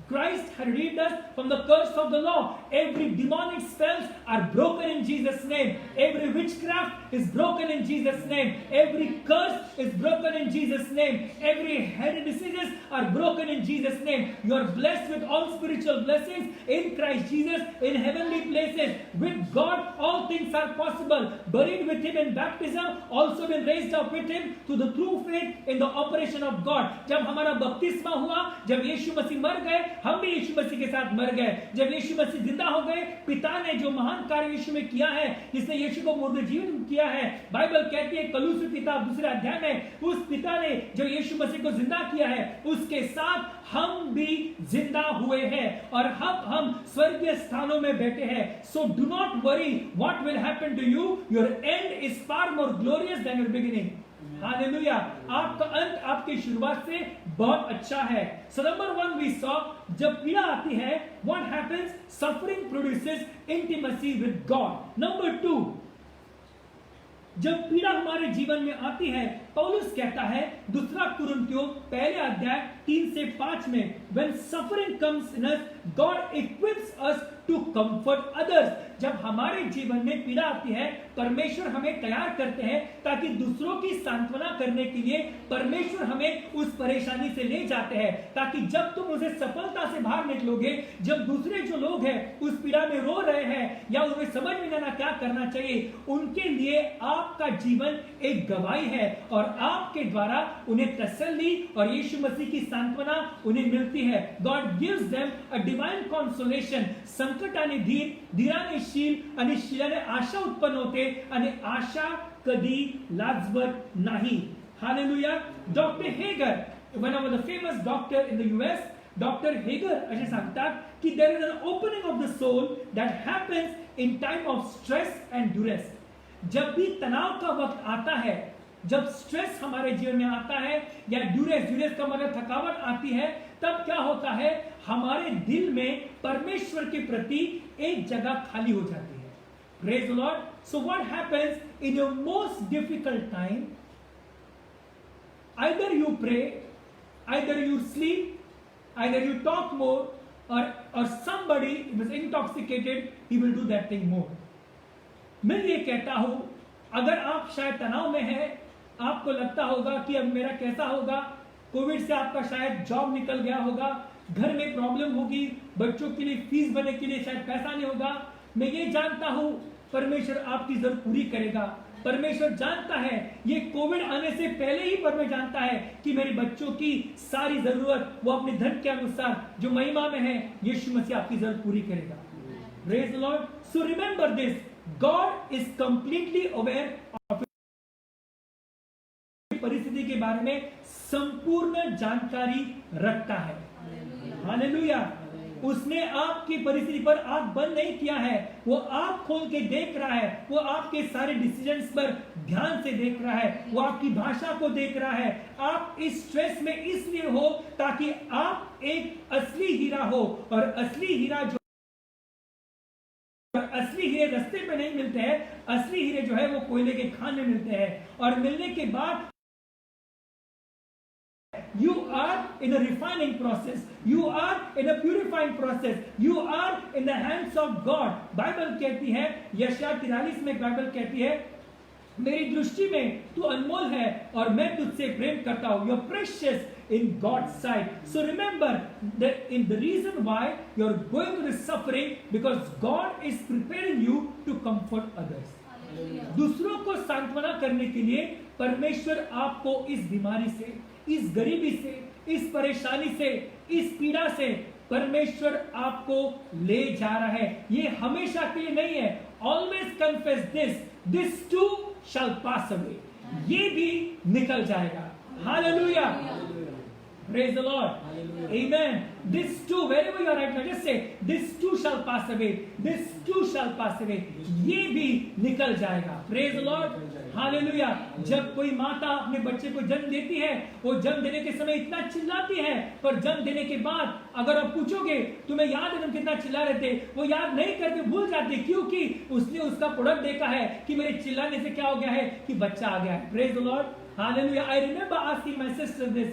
Christ had redeemed us from the curse of the law. Every demonic spells are broken in Jesus' name. Every witchcraft is broken in Jesus' name. Every curse is broken in Jesus' name. Every head diseases are broken in Jesus' name. You are blessed with all spiritual blessings in Christ Jesus in heavenly places. With God, all things are possible. Buried with Him in baptism, also been raised up with Him to the true faith in the operation of God. जब हमारा बपतिस्मा हुआ, जब यीशु मसीह मर गए, हम भी यीशु मसीह के साथ मर गए. जब यीशु मसीह जिंदा हो गए, पिता ने जो महान कार्य यीशु में किया है, जिसने यीशु को मुर्दे जीवन किया है, बाइबल कहती है कलूसी किताब 2 अध्याय में, उस पिता ने जो यीशु मसीह को जिंदा किया है, उसके साथ हम भी जिंदा हुए हैं और हम स्वर्गीय स्थानों में बैठे हैं. So do not worry what will happen to you. Your end is far more glorious than your beginning. Hallelujah. आपका अंत आपकी शुरुआत से बहुत अच्छा है. सो नंबर 1 वी सॉ, जब पीड़ा आती है, what happens? Suffering produces intimacy with God. Number 2, जब पीड़ा हमारे जीवन में आती है, पौलुस कहता है 2 कुरिन्थियों 1 अध्याय 3 से 5 में, when suffering comes in us, God equips us to comfort others. जब हमारे जीवन में पीड़ा आती है, परमेश्वर हमें तैयार करते हैं ताकि दूसरों की सांत्वना करने के लिए परमेश्वर हमें उस परेशानी से ले जाते हैं, ताकि जब तुम उसे सफलता से बाहर निकलोगे, जब दूसरे जो लोग हैं उस पीड़ा में रो रहे हैं या उन्हें समझ में ना क्या करना चाहिए, उनके लिए आपका जीवन एक गवाही है और आपके द्वारा उन्हें तसल्ली और यीशु मसीह की सांत्वना उन्हें मिलती है. God gives them a divine consolation. संकटाने धीर, धीराने शील आणि शीलाने आशा उत्पन्न होते आणि आशा कधी लाजवत नाही. Hallelujah. Dr. Hager, one of the famous doctor in the US, Dr. Hager असे सांगतात की there is an opening of the soul that happens in time of stress and duress. जब भी तनाव का वक्त आता है, जब स्ट्रेस हमारे जीवन में आता है या ड्यूरेस का मतलब थकावट आती है, तब क्या होता है? हमारे दिल में परमेश्वर के प्रति एक जगह खाली हो जाती है. Praise the Lord. So what happens in your most difficult time? Either you pray, either you sleep, either you talk more, or somebody is intoxicated, he will do that thing more. मैं ये कहता हूं, अगर आप शायद तनाव में हैं, आपको लगता होगा कि अब मेरा कैसा होगा, कोविड से आपका शायद जॉब निकल गया होगा, घर में प्रॉब्लम होगी, बच्चों के लिए फीस भरने के लिए शायद पैसा नहीं होगा. मैं ये जानता हूं परमेश्वर आपकी जरूरत पूरी करेगा. परमेश्वर जानता है, ये कोविड आने से पहले ही परमेश्वर जानता है कि मेरे बच्चों की सारी जरूरत वो अपने धन के अनुसार जो महिमा में है, यीशु मसीह आपकी जरूरत पूरी करेगा. Praise the Lord. So remember this, God is completely aware of परिस्थिति के बारे में संपूर्ण जानकारी रखता है. हालेलुया. उसने आपकी परिस्थिति पर आंख बंद नहीं किया है, वो आंख खोल के देख रहा है, वो आपके सारे डिसीजंस पर ध्यान से देख रहा है, वो आपकी भाषा को देख रहा है। आप इस स्ट्रेस में इसलिए हो ताकि आप एक असली हीरा हो, और असली हीरा जो असली हीरे रास्ते पे नहीं मिलते हैं, असली हीरे जो है वो कोयले के खान में मिलते हैं, और मिलने के बाद you are in a refining process, you are in a purifying process, you are in the hands of God। Bible कहती है, यशायाह 43 में बाइबल कहती है, मेरी दृष्टि में तू अनमोल है और मैं तुझसे प्रेम करता हूं। You're precious in God's sight। So remember that in the reason why you're going through this suffering, because God is preparing you to comfort others। दूसरों को सांत्वना करने के लिए परमेश्वर आपको इस बीमारी से, इस गरीबी से, इस परेशानी से, इस पीड़ा से परमेश्वर आपको ले जा रहा है। ये हमेशा के लिए नहीं है। Always confess this to shell pass away. ये भी निकल जाएगा। Hallelujah, praise the Lord, amen। This too, wherever you are right now, just say this too shall pass away, this too shall pass away। ये भी निकल जाएगा। praise the Lord, hallelujah. जब कोई माता अपने बच्चे को जन्म देती है, वो जन्म देने के समय इतना चिल्लाती है, पर जन्म देने के बाद अगर आप पूछोगे तुम्हें याद है तुम कितना चिल्ला रहे थे, वो याद नहीं करते, भूल जाते, क्योंकि उसने उसका प्रोडक्ट देखा है कि मेरे चिल्लाने से क्या हो गया है कि बच्चा आ गया है। Praise the Lord, hallelujah. I remember asking my sister this,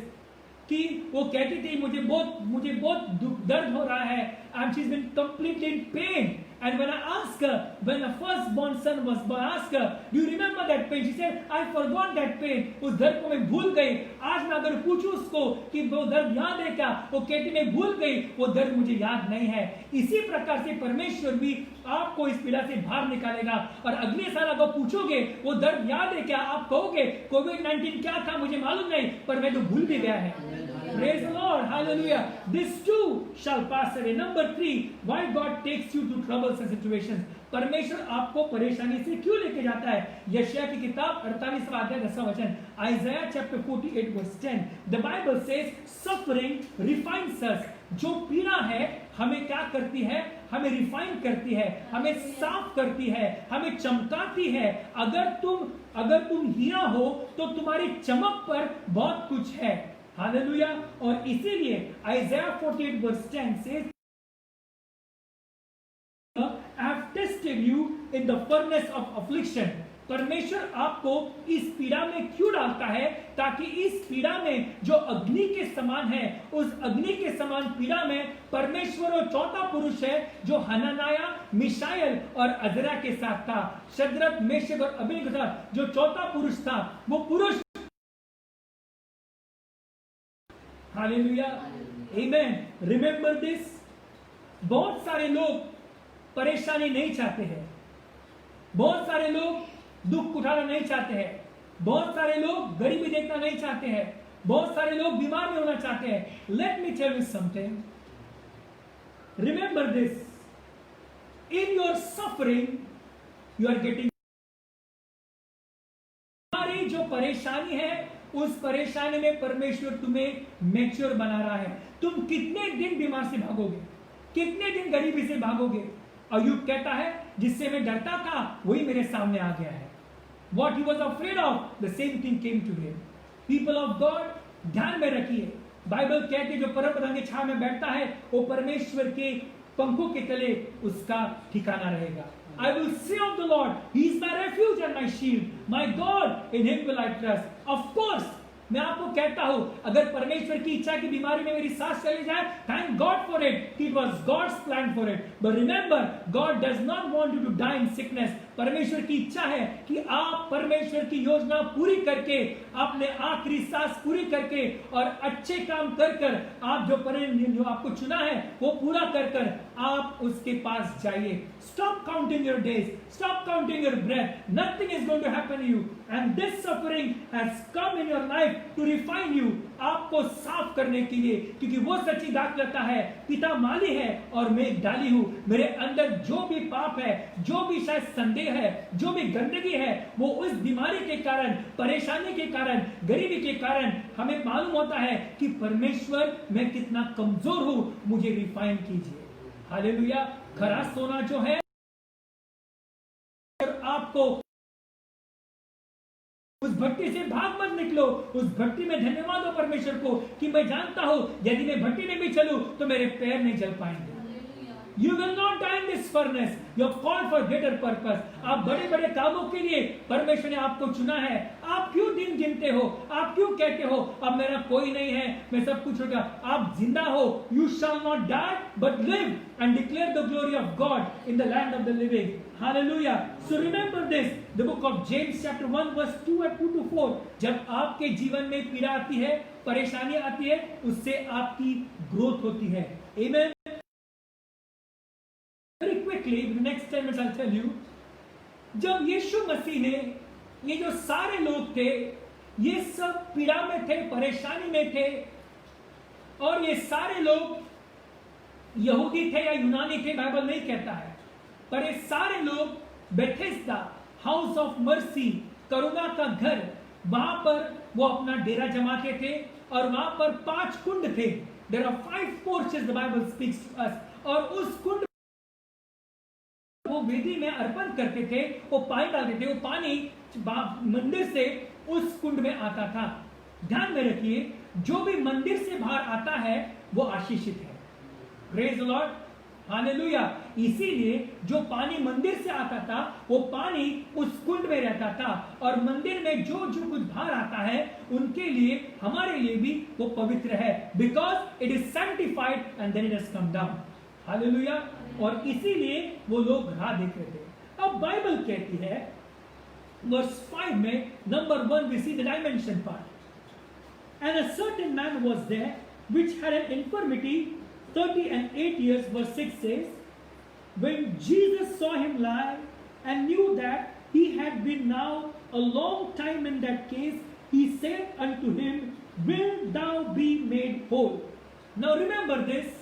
कि वो कहती थी मुझे बहुत दर्द हो रहा है, and she's been completely in pain। And when I asked her, when her firstborn son was born, I asked her, do you remember that pain? She said, I forgot that pain। उस दर्द को मैं भूल गई। आज मैं अगर पूछूं उसको कि वो दर्द याद है क्या, वो कहती मैं भूल गई, वो दर्द मुझे याद नहीं है। इसी प्रकार से परमेश्वर भी आपको इस पीड़ा से बाहर निकालेगा, और अगले साल अगर पूछोगे वो दर्द याद है क्या, आप कहोगे कोविड-19 क्या था मुझे मालूम नहीं, पर मैं तो भूल भी गया है। Praise the Lord, hallelujah। This too shall pass away। Number 3, why God takes you to troubles and situations। परमेश्वर आपको परेशानी से क्यों लेके जाता है। यशायाह की किताब 48वां अध्याय 10वां वचन, Isaiah chapter 48 verse 10, the Bible says suffering refines us। जो पीड़ा है हमें क्या करती है, हमें रिफाइन करती है, हमें साफ करती है, हमें चमकाती है। अगर तुम हीरा हो तो तुम्हारी चमक पर बहुत कुछ है। हालेलुया। और इसीलिए Isaiah 48 verse 10 says, I have tested you in the furnace of affliction। परमेश्वर आपको इस पीड़ा में क्यों डालता है, ताकि इस पीड़ा में जो अग्नि के समान है, उस अग्नि के समान पीड़ा में परमेश्वर और चौथा पुरुष है जो हनन्याह, मिशाएल और अजरा के साथ था। शद्रक, मेशक और अबेदनगो के साथ जो चौथा पुरुष था, वो पुरुष, हालेलुया, आमेन। Remember this. बहुत सारे लोग परेशानी नहीं चाहते हैं, बहुत सारे लोग दुख उठाना नहीं चाहते हैं, बहुत सारे लोग गरीबी देखना नहीं चाहते हैं, बहुत सारे लोग बीमार नहीं होना चाहते हैं। Let me tell you something, remember this, in your suffering you are getting. हमारी जो परेशानी है, उस परेशानी में परमेश्वर तुम्हें मैच्योर बना रहा है। तुम कितने दिन बीमार से भागोगे, कितने दिन गरीबी से भागोगे। अय्यूब कहता है जिससे मैं डरता था वही मेरे सामने आ गया है। What he was afraid of, the same thing came to him। People of God, ध्यान में रखिए, बाइबल कहती है जो परम प्रधान की छाया में बैठता है वो परमेश्वर के पंखों के तले उसका ठिकाना रहेगा। I will say of the Lord, He is my refuge and my shield, my God, in Him will I trust। Of course, मैं आपको कहता हूं, अगर परमेश्वर की इच्छा की बीमारी में मेरी सांस चली जाए, thank God for it, it was God's plan for it. But remember, God does not want you to die in sickness. परमेश्वर की इच्छा है कि आप परमेश्वर की योजना पूरी करके, अपने आखिरी सांस पूरी करके और अच्छे काम कर कर आप जो आपको चुना है वो पूरा कर कर आप उसके पास जाइए। Stop counting your days, stop counting your breath, nothing is going to happen you, and this suffering has come in your life to refine you, आपको साफ करने के लिए, क्योंकि वो सच्ची दाखलता है, पिता माली है और मैं एक डाली हूं। मेरे अंदर जो भी पाप है, जो भी शायद संदेह है, जो भी गंदगी है, वो उस बीमारी के कारण, परेशानी के कारण, गरीबी के कारण हमें मालूम होता है कि परमेश्वर मैं कितना कमजोर हूं, मुझे रिफाइन कीजिए। हालेलुया। खरा सोना जो है, आपको उस भट्टी से भाग मत निकलो, उस भट्टी में धन्यवाद हो परमेश्वर को कि मैं जानता हूं यदि मैं भट्टी में भी चलूं तो मेरे पैर नहीं जल पाएंगे। You will not die in this furnace. You are called for greater purpose. आप बड़े बड़े कामों के लिए परमेश्वर ने आपको चुना है। आप क्यों दिन गिनते हो? आप क्यों कहते हो अब मेरा कोई नहीं है, मैं सब कुछ होगा? आप जिंदा हो। You shall not die but live and declare the glory of God in the land of the living. Hallelujah. So remember this. The book of James chapter 1 verse 2 and 2 to 4. जब आपके जीवन में पीड़ा आती है, परेशानी आती है, उससे आपकी ग्रोथ होती है। Amen. Very quickly, in the next 10 minutes I'll tell you, जब यीशु मसीह ने, ये जो सारे लोग थे, ये सब पीड़ा में थे, परेशानी में थे, और ये सारे लोग यहूदी थे या यूनानी थे, बाइबल नहीं कहता है, पर ये सारे लोग बेथेस्दा, हाउस ऑफ मर्सी, करुणा का घर, वहां पर वो अपना डेरा जमाते थे, और वहां पर 5 कुंड थे। There are 5 porches the Bible speaks to us, और उस कुंड वो वेदी में अर्पण करते थे, वो पानी डालते थे, वो पानी मंदिर से उस कुंड में आता था। ध्यान में रखिए, जो भी मंदिर से बाहर आता है वो आशीषित है। Praise the Lord, hallelujah. इसीलिए जो पानी मंदिर से आता था वो पानी उस कुंड में रहता था, और मंदिर में जो जो कुछ बाहर आता है उनके लिए, हमारे लिए भी वो पवित्र है, because it is sanctified and then it has come down. Hallelujah. और इसीलिए वो लोग राह देख रहे थे। अब बाइबल कहती है वर्स 5 में, number 1 we see the dimension part. And a certain man was there which had an infirmity 38 years, verse 6 says, when Jesus saw him lie and knew that he had been now a long time in that case, he said unto him, will thou be made whole? Now remember this,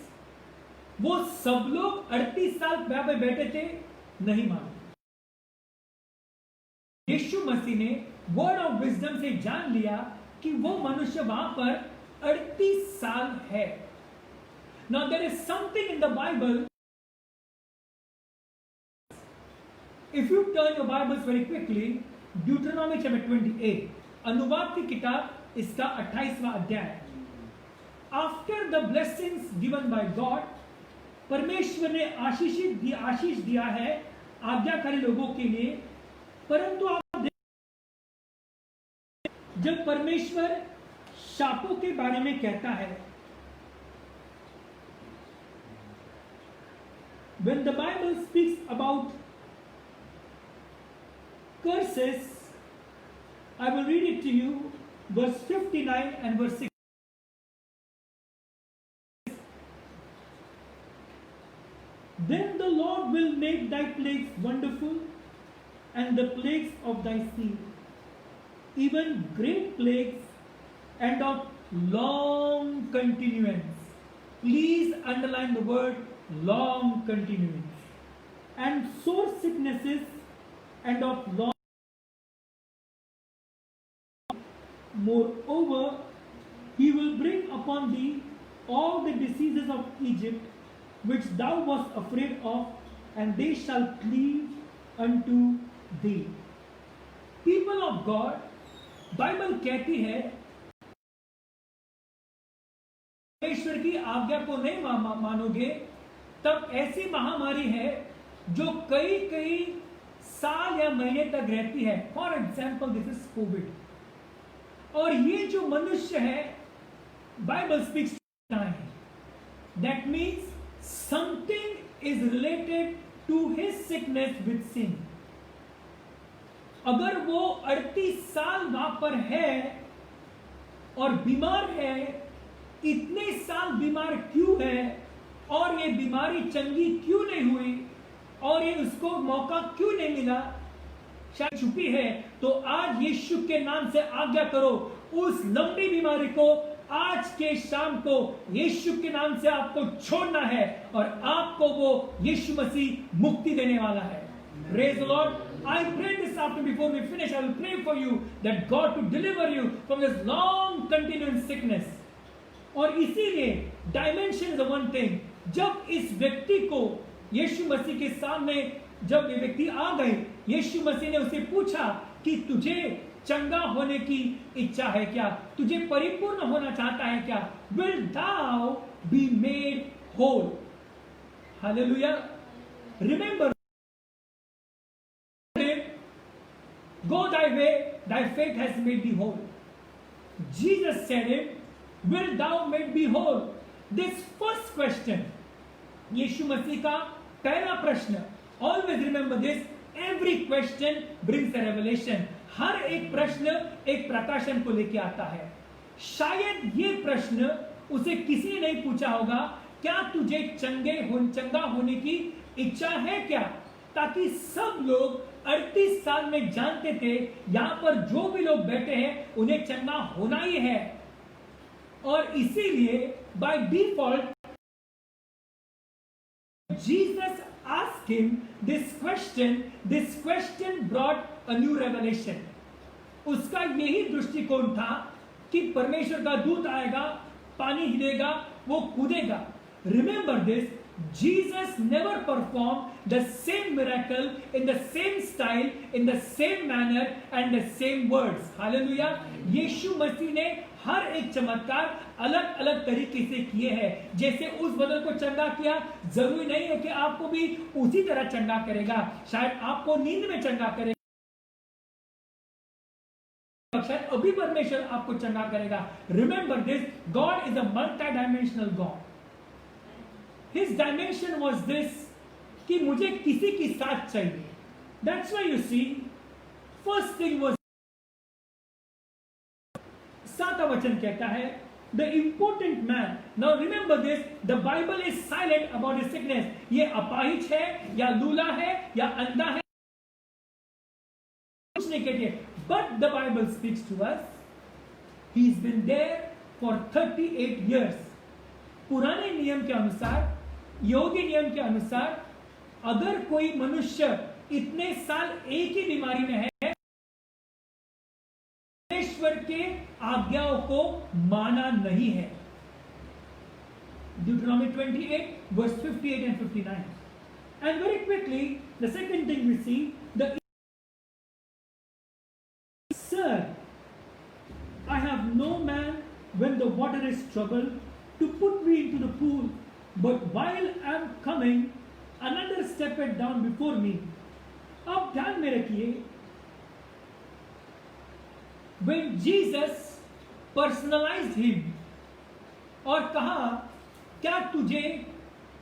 वो सब लोग 38 साल पे बैठे थे, नहीं माने। यीशु मसीह ने वर्ड ऑफ विजडम से जान लिया कि वो मनुष्य वहां पर 38 साल है। Now there is something in the Bible. If you turn your Bibles very quickly, Deuteronomy chapter 28, अनुवाद की किताब, इसका 28वां अध्याय। After the blessings given by God, परमेश्वर ने आशीष दिया है आज्ञाकारी लोगों के लिए, परंतु आप जब परमेश्वर शापों के बारे में कहता है, when the Bible speaks about curses, I will read it to you, verse 59 and verse 6. Then the Lord will make thy plagues wonderful, and the plagues of thy seed, even great plagues, and of long continuance. Please underline the word long continuance. And sore sicknesses, and of long. Moreover, he will bring upon thee all the diseases of Egypt, which thou wast afraid of, and they shall cleave unto thee. People of God, Bible कहती है परमेश्वर की आज्ञा को नहीं मानोगे तब ऐसी महामारी है जो कई कई साल या महीने तक रहती है। For example this is Covid, और ये जो मनुष्य है, Bible speaks time, that means something is related to his sickness with sin. अगर वो 38 साल वहां पर है और बीमार है, इतने साल बीमार क्यों है, और ये बीमारी चंगी क्यों नहीं हुई, और ये उसको मौका क्यों नहीं मिला, शायद छुपी है, तो आज यीशु के नाम से आज्ञा करो, उस लंबी बीमारी को आज के शाम को यीशु के नाम से आपको छोड़ना है, और आपको वो यीशु मसीह मुक्ति देने वाला है। Praise the Lord. I pray this afternoon before we finish, I will pray for you that God to deliver you from this long continuing sickness. और इसीलिए dimension is the one thing, जब इस व्यक्ति को यीशु मसीह के सामने जब ये व्यक्ति आ गए, यीशु मसीह ने उसे पूछा कि तुझे चंगा होने की इच्छा है क्या, तुझे परिपूर्ण होना चाहता है क्या, will thou be made whole? Hallelujah. Remember, go thy way, thy faith has made thee whole. Jesus said it, will thou make me whole? This first question, यीशु मसीह का पहला प्रश्न, always remember this, every question brings a revelation. हर एक प्रश्न एक प्रकाशन को लेके आता है। शायद ये प्रश्न उसे किसी ने नहीं पूछा होगा, क्या तुझे चंगा होने की इच्छा है क्या, ताकि सब लोग 38 साल में जानते थे यहां पर जो भी लोग बैठे हैं उन्हें चंगा होना ही है। और इसीलिए by default Jesus asked him this question brought a new revelation. उसका यही दृष्टिकोण था कि परमेश्वर का दूत आएगा, पानी हिलेगा, वो कूदेगा। Remember this, Jesus never performed the same miracle in the same style, in the same manner and the same words. Hallelujah. यीशु मसीह ने हर एक चमत्कार अलग अलग तरीके से किए हैं। जैसे उस बदल को चंगा किया, जरूरी नहीं है कि आपको भी उसी तरह चंगा करेगा। शायद आपको नींद में चंगा करेगा, शायद अभी परमेश्वर आपको चंगा करेगा। Remember this, God is a multi dimensional God. His dimension was this कि मुझे किसी की साथ चाहिए। That's why you see, first thing was, 7वां वचन कहता है, the important man. Now remember this, the Bible is silent about his sickness. ये अपाहिज है या लूला है या अंधा है, कुछ नहीं कहते, but the Bible speaks to us, he is been there for 38 years। पुराने नियम के अनुसार, योगी नियम के अनुसार, अगर कोई मनुष्य इतने साल एक ही बीमारी में है, ईश्वर के आज्ञाओं को माना नहीं है। Deuteronomy 28 verse 58 and 59. And very quickly, the second thing we see, the Sir, I have no man when the water is troubled to put me into the pool, but while I am coming, another stepped down before me. अब ध्यान में रखिए, when Jesus personalized him और कहा, क्या तुझे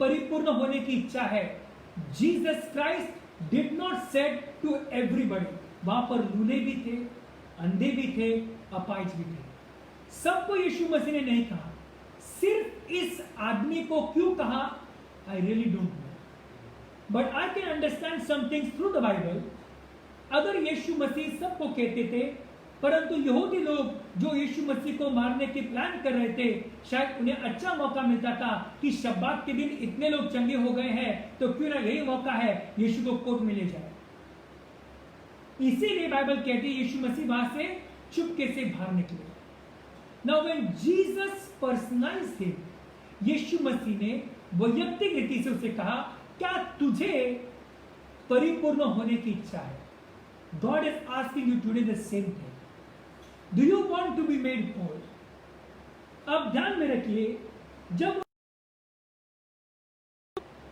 परिपूर्ण होने की इच्छा है, Jesus Christ did not say to everybody। वहां पर लूले भी थे, अंधे भी थे, अपाहिज भी थे, सबको यीशु मसीह ने नहीं कहा। सिर्फ इस आदमी को क्यों कहा, I really don't know, but I can understand some things through the Bible. अगर यीशु मसीह सबको कहते थे, परंतु यहूदी लोग जो यीशु मसीह को मारने के प्लान कर रहे थे, शायद उन्हें अच्छा मौका मिलता था कि शब्बात के दिन इतने लोग चंगे हो गए हैं, तो क्यों ना यही मौका है यीशु को कोर्ट में ले जाए। इसीलिए बाइबल कहती है यीशु मसीह वहां से चुपके से बाहर निकले। Now when Jesus personalized him, यीशु मसीह ने वैयक्तिक रीति से उसे कहा, क्या तुझे परिपूर्ण होने की इच्छा है? God is asking you today the same thing. Do you want to be made whole? अब ध्यान में रखिए, जब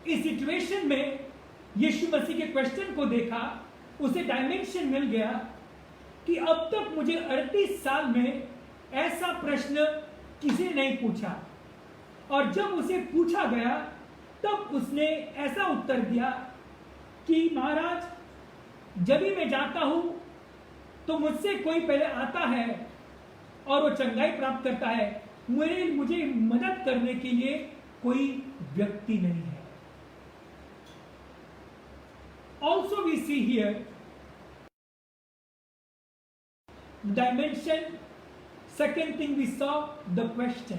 इस सिचुएशन में यीशु मसीह के क्वेश्चन को देखा, उसे डायमेंशन मिल गया कि अब तक मुझे 38 साल में ऐसा प्रश्न किसी ने नहीं पूछा, और जब उसे पूछा गया तब उसने ऐसा उत्तर दिया कि महाराज, जब भी मैं जाता हूं तो मुझसे कोई पहले आता है और वो चंगाई प्राप्त करता है, मुझे मदद करने के लिए कोई व्यक्ति नहीं है। Also we see here dimension, second thing we saw the question।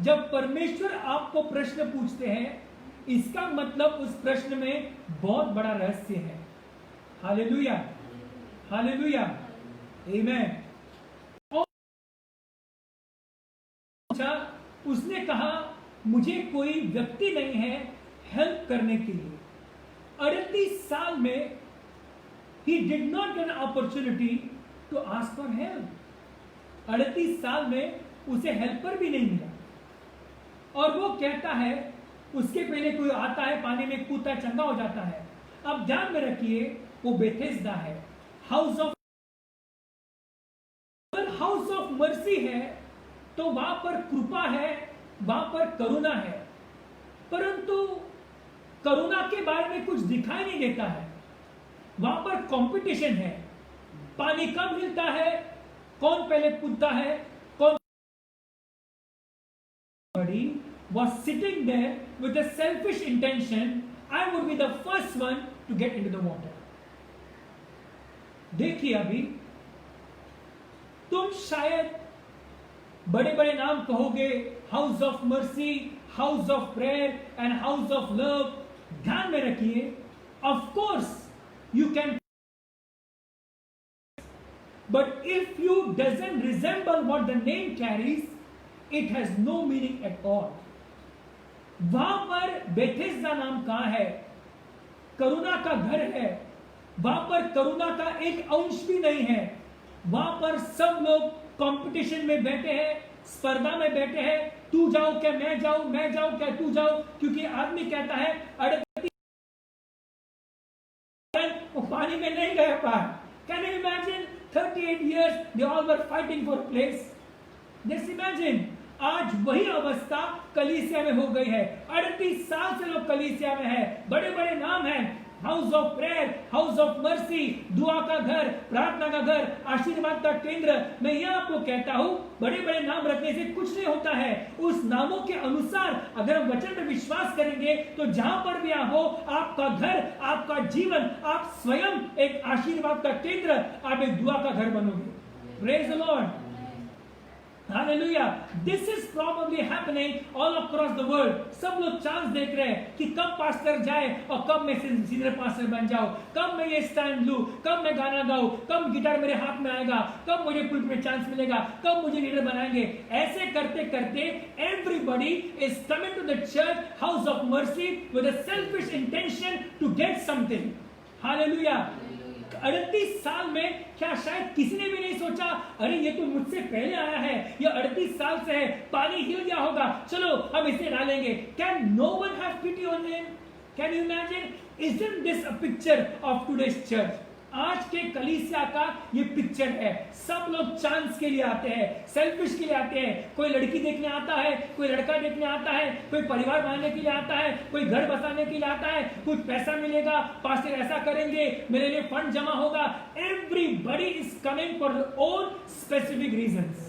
जब परमेश्वर आपको प्रश्न पूछते हैं, इसका मतलब उस प्रश्न में बहुत बड़ा रहस्य है। हालेलुया, हालेलुया, आमेन। और उसने कहा मुझे कोई व्यक्ति नहीं है हेल्प करने के लिए। 38 साल में he did not get an opportunity to ask for help। 38 साल में उसे हेल्पर भी नहीं मिला, और वो कहता है उसके पहले कोई आता है, पानी में कूदता, चंगा हो जाता है। अब ध्यान में रखिए, वो बेथेस्दा है, हाउस ऑफ मर्सी है, तो वहां पर कृपा है, वहां पर करुणा है, परंतु करुणा के बारे में कुछ दिखाई नहीं देता है। वहां पर कंपटीशन है, पानी कब मिलता है, कौन पहले कूदता है, कौन। was sitting there with a selfish intention, I would be the first one to get into the water। देखिए, अभी तुम शायद बड़े बड़े नाम कहोगे, house of mercy, house of prayer and house of love. ध्यान में रखिए, of course you can, but if you doesn't resemble what the name carries, it has no meaning at all. वहां पर बेथेस्दा नाम कहां है, करुणा का घर है, वहां पर करुणा का एक अंश भी नहीं है। वहां पर सब लोग कंपटीशन में बैठे हैं, स्पर्धा में बैठे हैं, तू जाओ क्या मैं जाऊं, मैं जाऊं क्या तू जाओ, क्योंकि आदमी कहता है 38 वो पानी में नहीं गया पार। Can you imagine 38 years they all were fighting for a place। Just imagine, आज वही अवस्था कलीसिया में हो गई है। 38 साल से लोग कलीसिया में है, बड़े बड़े नाम हैं, house of prayer, house of mercy, दुआ का घर, प्रार्थना का घर, आशीर्वाद का केंद्र। मैं यह आपको कहता हूं, बड़े बड़े नाम रखने से कुछ नहीं होता है। उस नामों के अनुसार अगर हम वचन में विश्वास करेंगे तो जहां पर भी आप हो, आपका घर, आपका जीवन, आप स्वयं एक आशीर्वाद का केंद्र, आप एक दुआ का घर बनोगे। Praise the Lord, hallelujah. This is probably happening all across the world. सब लोग चांस देख रहे हैं कि कब पास्टर जाए और कब मैं सीनियर पास्टर बन जाऊं, कब मैं ये स्टैंड लूं, कब मैं गाना गाऊं, कब गिटार मेरे हाथ में आएगा, कब मुझे पुल में चांस मिलेगा, कब मुझे लीडर बनाएंगे। ऐसे करते करते everybody is coming to the church house of mercy with a selfish intention to get something. Hallelujah. 38 साल में क्या शायद किसी ने भी नहीं सोचा, अरे ये तो मुझसे पहले आया है, ये 38 साल से है, पानी हिल गया होगा, चलो हम इसे डालेंगे। Can no one have pity on him? Can you imagine? Isn't this a picture of today's church? आज के कलीसिया का ये पिक्चर है। सब लोग चांस के लिए आते हैं, सेल्फिश के लिए आते हैं। कोई लड़की देखने आता है, कोई लड़का देखने आता है, कोई परिवार बनाने के लिए आता है, कोई घर बसाने के लिए आता है, कुछ पैसा मिलेगा, पास्टर ऐसा करेंगे, मेरे लिए फंड जमा होगा। Everybody is coming for their own specific reasons.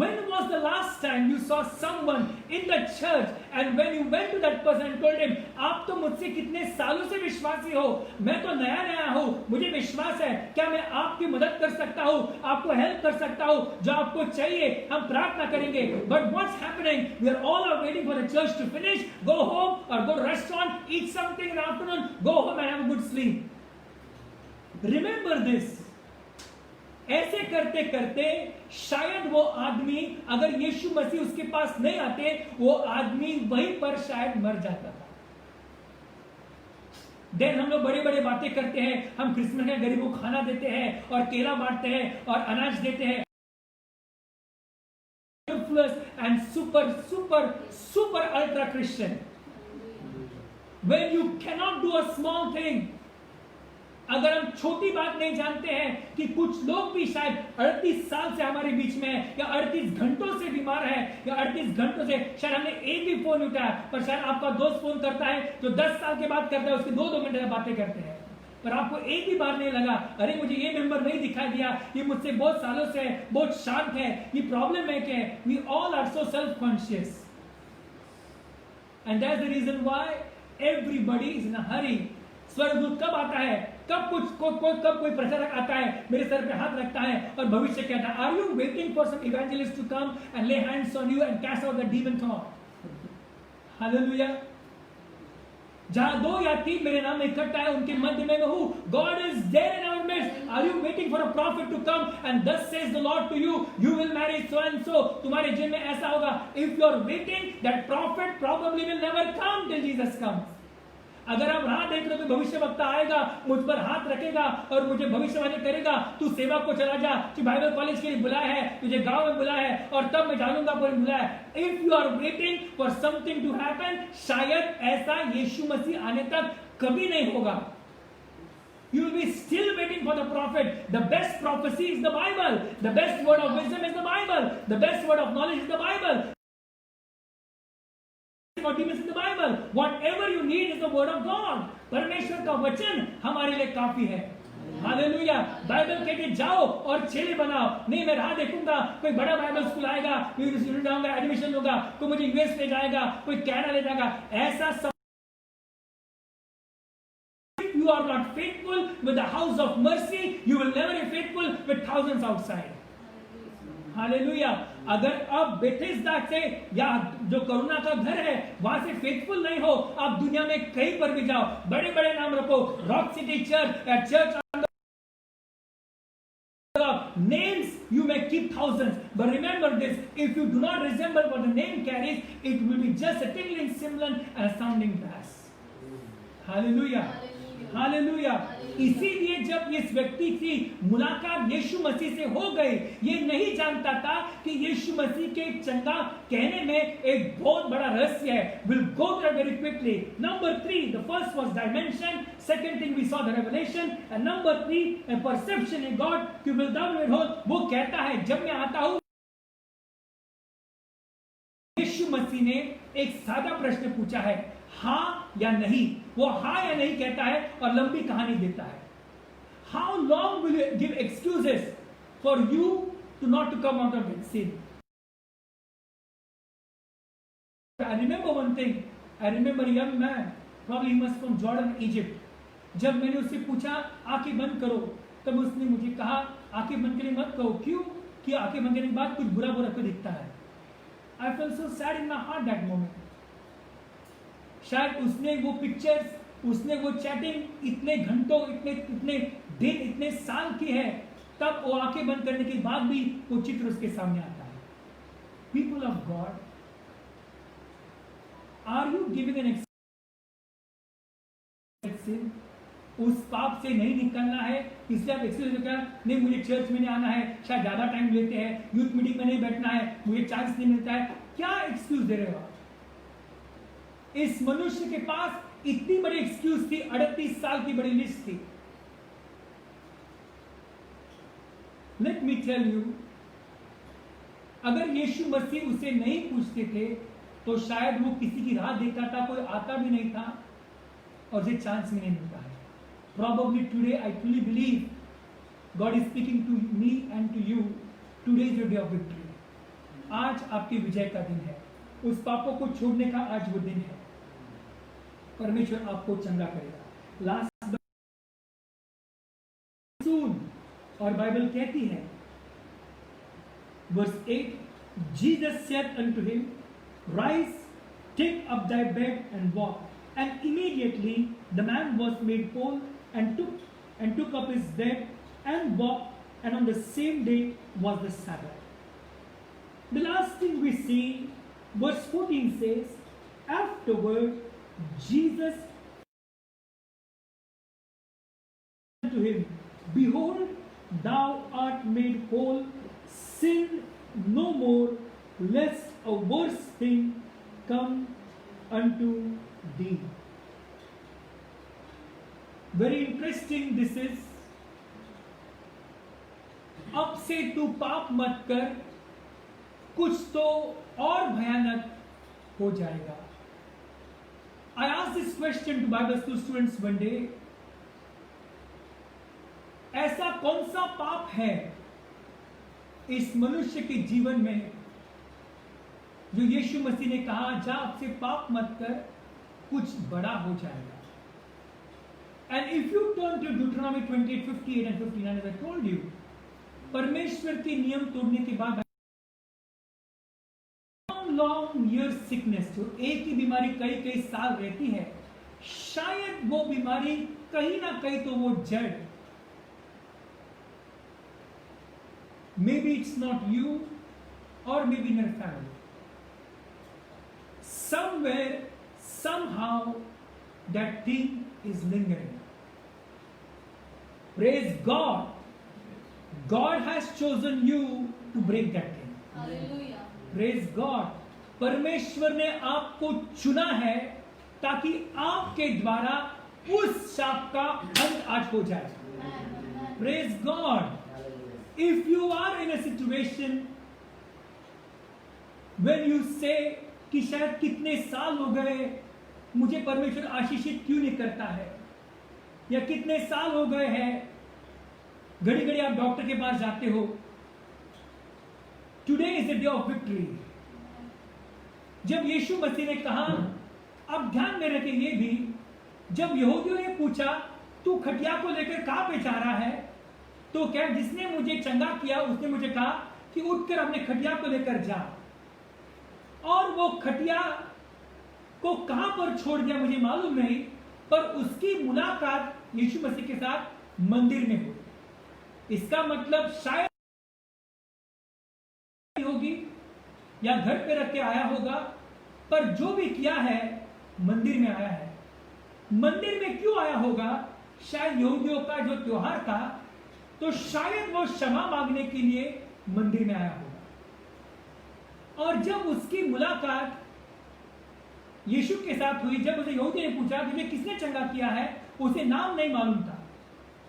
When was the last time you saw someone in the church and when you went to that person and told him, आप तो मुझसे कितने सालों से विश्वासी हो, मैं तो नया नया हूँ, मुझे विश्वास है, क्या मैं आपकी मदद कर सकता हूँ, आपको हेल्प कर सकता हूँ, जो आपको चाहिए हम प्रार्थना करेंगे। But what's happening? We are all waiting for the church to finish, go home or go to restaurant, eat something in the afternoon, go home and have a good sleep। Remember this। ऐसे करते करते शायद वो आदमी, अगर यीशु मसीह उसके पास नहीं आते, वो आदमी वहीं पर शायद मर जाता था। देन हम लोग बड़े बड़े बातें करते हैं, हम क्रिसमस में गरीबों को खाना देते हैं और केला बांटते हैं और अनाज देते हैं, and super super super ultra Christian. When you cannot do a small thing, अगर हम छोटी बात नहीं जानते हैं कि कुछ लोग भी शायद 38 साल से हमारे बीच में है, या 38 घंटों से बीमार है, या 38 घंटों से शायद हमने एक भी फोन उठाया, पर शायद आपका दोस्त फोन करता है जो 10 साल के बाद करता है, उसके 2-2 मिनट बातें करते हैं, पर आपको एक भी बार नहीं लगा, अरे मुझे ये नंबर नहीं दिखाई दिया, ये मुझसे बहुत सालों से है, बहुत शांत है, ये प्रॉब्लम है क्या? We all are so self conscious, and that's the reason why everybody is in a hurry. स्वर्गदूत कब आता है, कब कोई प्रचारक आता है, मेरे सर पे हाथ रखता है और भविष्य कहता है, are you waiting for some evangelist to come and lay hands on you and cast out the demon thought? Hallelujah. जहां 2 या 3 मेरे नाम में इकट्ठा है उनके मध्य में मैं हूं. God is there in our midst. Are you waiting for a prophet to come and thus says the Lord to you, you will marry so and so? तुम्हारे जीवन में ऐसा होगा. If you are waiting, that prophet probably will never come till Jesus comes. अगर आप राह देख रहे हो तो भविष्यवक्ता आएगा, मुझ पर हाथ रखेगा और मुझे भविष्यवाणी करेगा, तू सेवा को चला जा, तू बाइबल कॉलेज के लिए बुलाया है, तुझे गांव में बुलाया है और तब मैं जानूंगा पर बुलाया है. If you are waiting for something to happen, शायद ऐसा यीशु मसीह आने तक कभी नहीं होगा. You will be still waiting for the prophet. The best prophecy is the Bible. The best word of wisdom is the Bible. The best word of knowledge is the Bible. Is the Bible. Whatever you need is the word of God. परमेश्वर का वचन हमारे लिए काफी है. Hallelujah. Bible कहते जाओ और चेले बनाओ. नहीं मैं राह देखूंगा, कोई बड़ा बाइबल स्कूल आएगा, यूनिवर्सिटी जाऊंगा, एडमिशन होगा, कोई मुझे यूएस ले जाएगा, कोई कनाडा ले जाएगा. ऐसा सब you are not faithful with the house of mercy, you will never be faithful with thousands outside. Hallelujah. अगर आप बेथेस्दा से या जो करुणा का घर है वहां से फेथफुल नहीं हो, आप दुनिया में कहीं पर भी जाओ, बड़े बड़े नाम रखो, रॉक सिटी चर्च या church names, you may keep thousands, but remember this, if you do not resemble what the name carries, it will be just a tingling cymbal and a sounding brass. Hallelujah. Hallelujah. इसीलिए जब इस व्यक्ति की मुलाकात यीशु मसीह से हो गई, ये नहीं जानता था कि यीशु मसीह के चंगा कहने में एक बहुत बड़ा रहस्य है. We'll go through very quickly. Number 3, the first was dimension. Second thing we saw the revelation, and number 3, a perception in God. कि वो कहता है जब मैं आता हूं. यीशु मसीह ने एक सादा प्रश्न पूछा है, हाँ या नहीं. वो हाँ या नहीं कहता है और लंबी कहानी देता है. How long will you give excuses for you to not to come out of sin? I remember one thing. I remember a young man, probably he was from Jordan, Egypt. जब मैंने उससे पूछा आंखें बंद करो, तब उसने मुझे कहा आंखें बंद करने मत कहो. क्यों? कि आंखें बंद करने के बाद कुछ बुरा बुरा को दिखता है. I felt so sad in my heart that moment. शायद उसने वो पिक्चर्स, उसने वो चैटिंग इतने घंटों, इतने दिन, इतने साल की है, तब वो आंखें बंद करने के बाद भी वो चित्र उसके सामने आता है. People of God, are you giving an excuse? उस पाप से नहीं निकलना है इसलिए आप एक्सक्यूज क्या, नहीं मुझे चर्च में नहीं आना है, शायद ज्यादा टाइम लेते हैं, यूथ मीटिंग में नहीं बैठना है, मुझे चांस नहीं मिलता है. क्या एक्सक्यूज दे रहे हो? इस मनुष्य के पास इतनी बड़ी एक्सक्यूज थी, 38 साल की बड़ी लिस्ट थी. लेट मी टेल यू, अगर यीशु मसीह उसे नहीं पूछते थे तो शायद वो किसी की राह देखता था, कोई आता भी नहीं था और उसे चांस भी नहीं मिलता है. Probably today I truly believe God is speaking to me and to you. Today is your day of victory. आज आपके विजय का दिन है. उस पापों को छोड़ने का आज वो दिन है. परमेश्वर आपको चंगा करेगा. लास्ट सून, और बाइबल कहती है verse 8, Jesus said unto him, Rise, take up thy bed and walk. And immediately the man was made whole and took up his bed and walked, and on the same day was the Sabbath. The last thing we see, verse 14 says, afterward Jesus said to him, Behold, thou art made whole, sin no more, lest a worse thing come unto thee. Very interesting this is. अब से तू पाप मत कर, कुछ तो और भयानक हो जाएगा. I asked this question to Bible school students one day. ऐसा कौन सा पाप है इस मनुष्य के जीवन में जो यीशु मसीह ने कहा जा आपसे पाप मत कर, कुछ बड़ा हो जाएगा. And if you turn to Deuteronomy 28:58 and 59, as I told you, परमेश्वर के नियम तोड़ने के बाद long year sickness, जो एक ही बीमारी कई कई साल रहती है, शायद वो बीमारी कहीं ना कहीं तो वो जड़, maybe it's not you और maybe in your family, somewhere somehow that thing is lingering. Praise God. God has chosen you to break that thing. Hallelujah. Praise God. परमेश्वर ने आपको चुना है ताकि आपके द्वारा उस शाप का अंत आज हो जाए. Praise God. If you are in a situation when you say कि शायद कितने साल हो गए मुझे परमेश्वर आशीषित क्यों नहीं करता है, या कितने साल हो गए हैं, घड़ी घड़ी आप डॉक्टर के पास जाते हो. Today is the day of victory. जब यीशु मसीह ने कहा, अब ध्यान में रखें ये भी, जब यहूदियों ने पूछा तू खटिया को लेकर कहां पे जा रहा है, तो क्या जिसने मुझे चंगा किया उसने मुझे कहा कि उठकर अपने खटिया को लेकर जा, और वो खटिया को कहां पर छोड़ दिया मुझे मालूम नहीं, पर उसकी मुलाकात यीशु मसीह के साथ मंदिर में हुई. इसका मतलब शायद होगी या घर पे रख के आया होगा, पर जो भी किया है मंदिर में आया है. मंदिर में क्यों आया होगा? शायद यहूदियों का जो त्योहार था, तो शायद वो क्षमा मांगने के लिए मंदिर में आया होगा. और जब उसकी मुलाकात यीशु के साथ हुई, जब उसे यहूदी ने पूछा तुझे किसने चंगा किया है, उसे नाम नहीं मालूम था,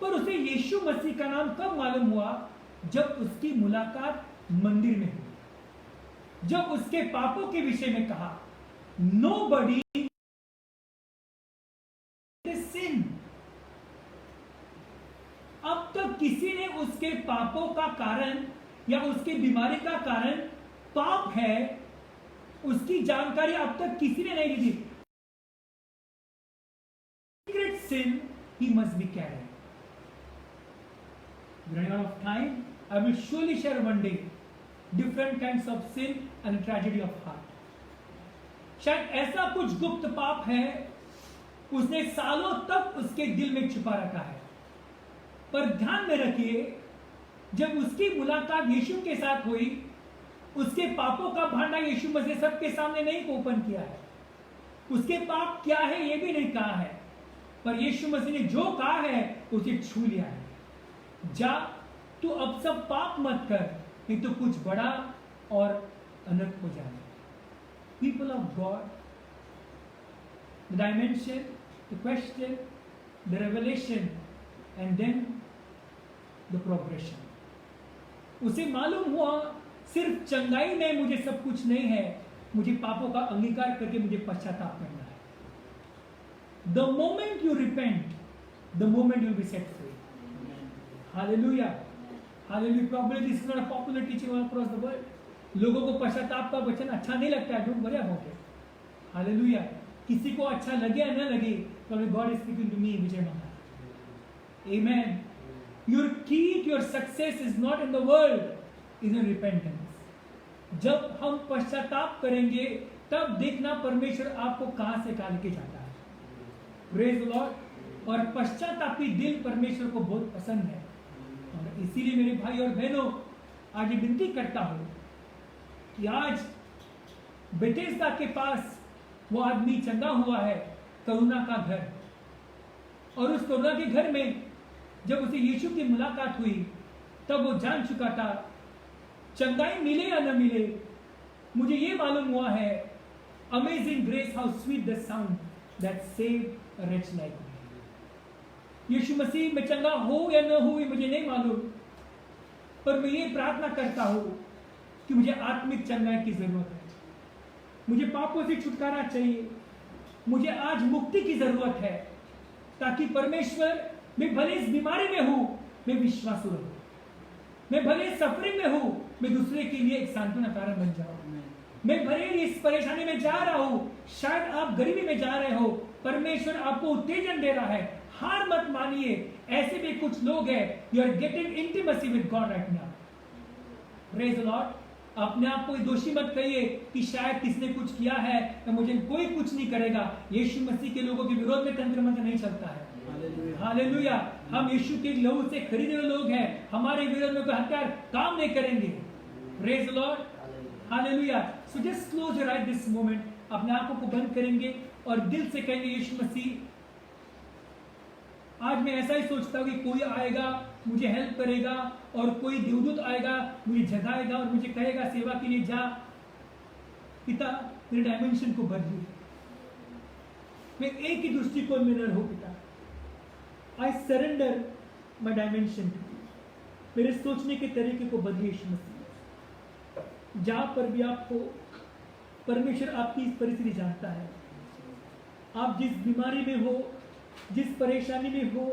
पर उसे यीशु मसीह का नाम कब मालूम हुआ? जब उसकी मुलाकात मंदिर में हुई, जब उसके पापों के विषय में कहा नोबडी सिन. अब तक किसी ने उसके पापों का कारण या उसकी बीमारी का कारण पाप है, उसकी जानकारी अब तक किसी ने नहीं दी. Secret sin he must be carrying. Running out of time, I will surely share one day different kinds of sin and tragedy of heart. शायद ऐसा कुछ गुप्त पाप है उसने सालों तक उसके दिल में छुपा रखा है, पर ध्यान में रखिए जब उसकी मुलाकात यीशु के साथ हुई, उसके पापों का भांडा यीशु मसीह सबके सामने नहीं ओपन किया है. उसके पाप क्या है ये भी नहीं कहा है, पर यीशु मसीह ने जो कहा है उसे छू लिया है. जा तू अब सब पाप मत कर, नहीं तो कुछ बड़ा और अनर्थ हो जाए. People of God, the dimension, the question, the revelation and then the progression. उसे मालूम हुआ सिर्फ चंगाई में मुझे सब कुछ नहीं है, मुझे पापों का अंगीकार करके मुझे पश्चाताप करना है. The moment you repent, the moment you will be set free. Hallelujah, hallelujah. Problem this is not a popular teaching all across the world. लोगों को पश्चाताप का वचन अच्छा नहीं लगता है, don't worry about it. Hallelujah. किसी को अच्छा लगे या न लगे, तो God is speaking to me Vijay Mata. Amen. Your key to your success is not in the world, is in repentance. जब हम पश्चाताप करेंगे तब देखना परमेश्वर आपको कहां से कहां लेके जाता है. Praise the Lord. और पश्चातापी दिल परमेश्वर को बहुत पसंद है, और इसीलिए मेरे भाई और बहनों आज ये विनती करता हूं कि आज बेथेस्दा के पास वो आदमी चंगा हुआ है, करुणा का घर, और उस करुणा के घर में जब उसे यीशु की मुलाकात हुई तब वो जान चुका था चंगाई मिले या न मिले, मुझे ये मालूम हुआ है amazing grace how sweet the sound that saved a rich like me. यीशु मसीह में चंगा हो या न हो ये मुझे नहीं मालूम, पर मैं ये प्रार्थना करता हूं कि मुझे आत्मिक चंगाई की जरूरत है. मुझे पापों से छुटकारा चाहिए, मुझे आज मुक्ति की जरूरत है, ताकि परमेश्वर मैं भले इस बीमारी में हूं, मैं विश्वासु रहूं. मैं भले सफरिंग में हूं, मैं दूसरे के लिए एक सांत्वना कारण बन जाऊं. मैं भले इस परेशानी में जा रहा हूं, शायद आप गरीबी में जा रहे हो, परमेश्वर आपको उत्तेजन दे रहा है. हार मत मानिए. ऐसे भी कुछ लोग हैं, you are getting intimacy with God right now. Praise the Lord. अपने आप को दोषी मत कहिए कि शायद किसने कुछ किया है तो मुझे कोई कुछ नहीं करेगा। यीशु मसीह के लोगों के विरोध में तंत्र मंत्र नहीं चलता है। हालेलुया। हम यीशु के लहू से खरीदे हुए लोग हैं, हमारे विरोध में कोई हथियार काम नहीं करेंगे। Praise the Lord. Hallelujah. So just close your eyes this moment, अपने आंखों को बंद करेंगे और दिल से कहेंगे, यीशु मसीह आज मैं ऐसा ही सोचता हूँ कि कोई आएगा मुझे हेल्प करेगा और कोई देवदूत आएगा मुझे जगाएगा और मुझे कहेगा सेवा के लिए जा। पिता मेरे डायमेंशन को बदलिए, मैं एक ही दृष्टिकोण में न रहूं। पिता आई सरेंडर माई डायमेंशन, मेरे सोचने के तरीके को बदलिए यीशु मसीह। जहां पर भी आप हो, परमेश्वर आपकी इस परिस्थिति जानता है। आप जिस बीमारी में हो, जिस परेशानी में हो,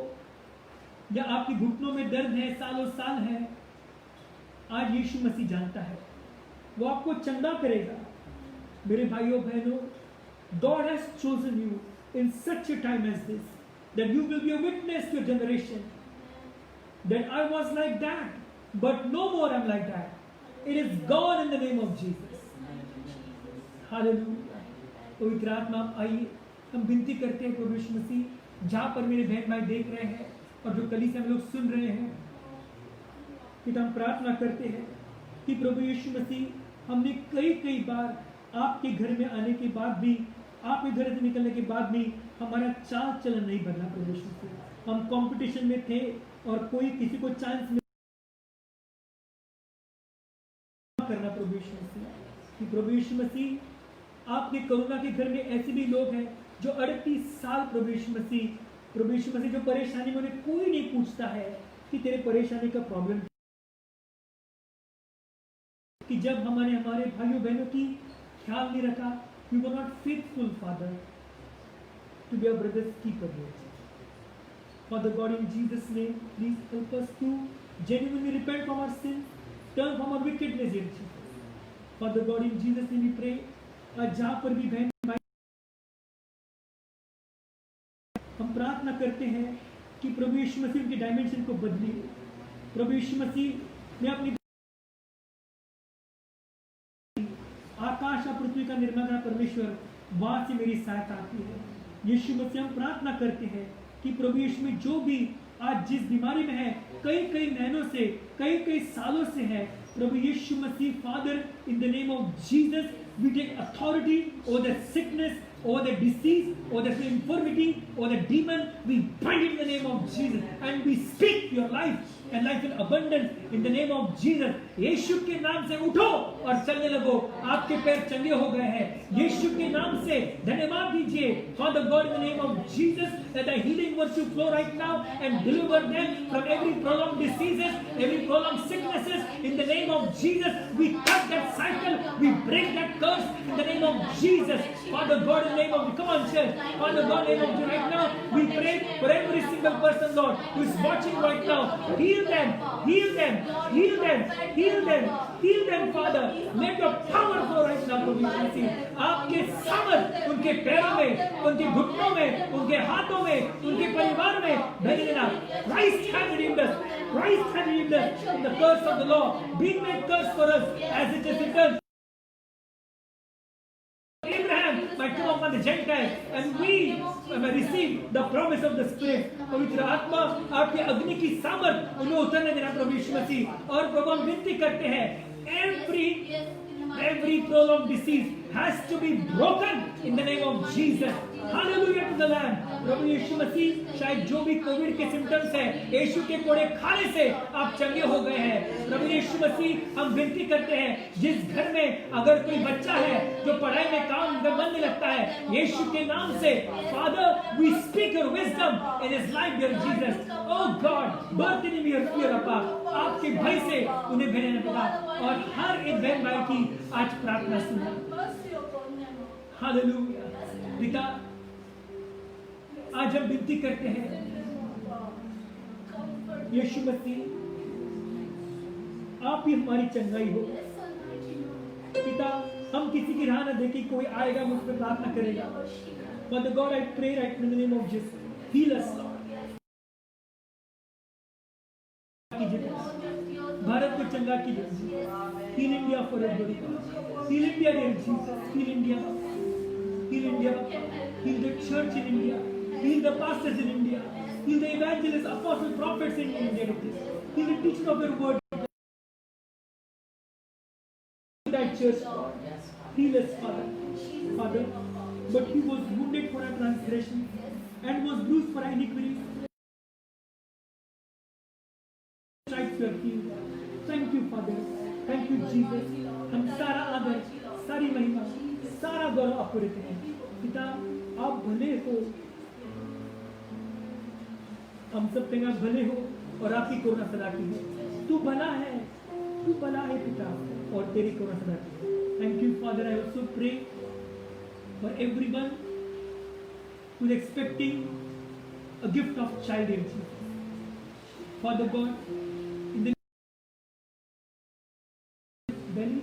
या आपकी घुटनों में दर्द है, सालों साल है, आज यीशु मसीह जानता है, वो आपको चंगा करेगा। मेरे भाइयों बहनों, God has chosen you in such a time as this, that you will be a witness to your generation, that I was like that, but no more I'm like that. It is gone in the name of Jesus. Hallelujah. पवित्र आत्मा आप आइए, हम विनती करते हैं प्रभु यीशु मसीह, जहां पर मेरे बहन भाई देख रहे हैं और जो कलीसिया में लोग सुन रहे हैं, पिता हम प्रार्थना करते हैं कि प्रभु यीशु मसीह, हमने कई बार आपके घर में आने के बाद भी, आपके घर से निकलने के बाद भी हमारा चाल चलन नहीं बदला। प्रभु यीशु मसीह, हम कंपटीशन में थे और कोई किसी को चांस करना। प्रभु यीशु मसीह, कि प्रभु यीशु मसीह, आपके करुणा के घर में ऐसे भी लोग हैं जो 38 साल प्रभु यीशु मसीह जो परेशानी में, उन्हें कोई नहीं पूछता है कि तेरे परेशानी का प्रॉब्लम, कि जब हमारे भाइयों बहनों की ख्याल नहीं रखा, we were not faithful father to be our brothers keeper. Father God, in Jesus' name, please help us to genuinely repent from our sins, turn from our wickedness in Jesus. Father God, in Jesus' name we pray, आज जहां पर भी बहन भाई, हम प्रार्थना करते हैं कि प्रभु यीशु मसीह उनके डायमेंशन को बदलिए। प्रभु यीशु मसीह, मैं अपनी आकाश और पृथ्वी का निर्माता परमेश्वर, वहां से मेरी सहायता आती है। यीशु मसीह, हम प्रार्थना करते हैं कि प्रभु यीशु में जो भी आज जिस बीमारी में है, कई महीनों से, कई सालों से है, प्रभु यीशु मसीह, father, in the name of Jesus, we take authority over the sickness, over the disease, over the infirmity, over the demon. We bind it in the name of Jesus and we speak your life and life in abundance in the name of Jesus. यीशु के नाम से उठो और चलने लगो, आपके पैर चंगे हो गए हैं। यीशु के नाम से धन्यवाद दीजिए। Father God, in the name of Jesus, that the healing virtue flow right now and deliver them from every prolonged diseases, every prolonged sicknesses. In the name of Jesus, we cut that cycle, we break that curse in the name of Jesus. Father God, in the name of, come on church, Father God, in the name of Jesus, right now we pray for every single person, Lord, who is watching right now. Heal them, heal them, heal them, heal them, heal them, Father. Let your power flow right now, Lord. आपके सामर्थ उनके पैरों में, उनके घुटनों में, उनके हाथों में, उनके परिवार में भेज देना। Christ has redeemed us. Christ has redeemed us from the curse of the law, being made curse for us, as it is written, Abraham might come upon the Gentiles, and we may receive the promise of the Spirit. पवित्र आत्मा, आपके अग्नि की सामर्थ उन्हें उतरने देना प्रभु यीशु मसीह। और प्रभु हम विनती करते हैं, every prolonged disease has to be broken in the name of Jesus. Hallelujah to the Lamb. प्रभु यीशु मसीह, शायद जो भी कोविड के सिम्टम्स हैं, यीशु के कोड़े खाने से आप चंगे हो गए हैं। प्रभु यीशु मसीह, हम विनती करते हैं, जिस घर में अगर कोई बच्चा है जो पढ़ाई में काम में मन नहीं लगता है, यीशु के नाम से, Father, we speak your wisdom in his life, dear Jesus. Oh God, birth in him your fear, Appa. आपके भय से उन्हें भेजने पिता, और हर एक बहन भाई की आज प्रार्थना सुना। हालेलुया। पिता, आज हम विनती करते हैं, यीशु मसीह, आप ही हमारी चंगाई हो। पिता, हम किसी की राह न देखें, कोई आएगा मुझ पर प्रार्थना करेगा। Father God, I pray right in the name of Jesus, heal us, Lord. Bharat को चंगा कीजिए, heal India, for your glory. Heal India, dear Jesus. Heal India. Heal India. Heal the church in India. Heal the pastors in India. Heal the evangelists, apostles, prophets in India. Heal the teaching of your word. That church, heal us, Father. Father, but he was wounded for our transgressions and was bruised for our iniquities. Stripes were healed. Thank you, Father. Thank you, Jesus. हम सारा आदर, सारी महिमा, सारा गौरव आपको देते हैं। पिता, आप भले हो, हम सब पे आप भले हो और आपकी करुणा सदा की है। तू भला है पिता, और तेरी करुणा सदा की है। Thank you, Father. I also pray for everyone who is expecting a gift of child in Jesus. Father God, in the belly,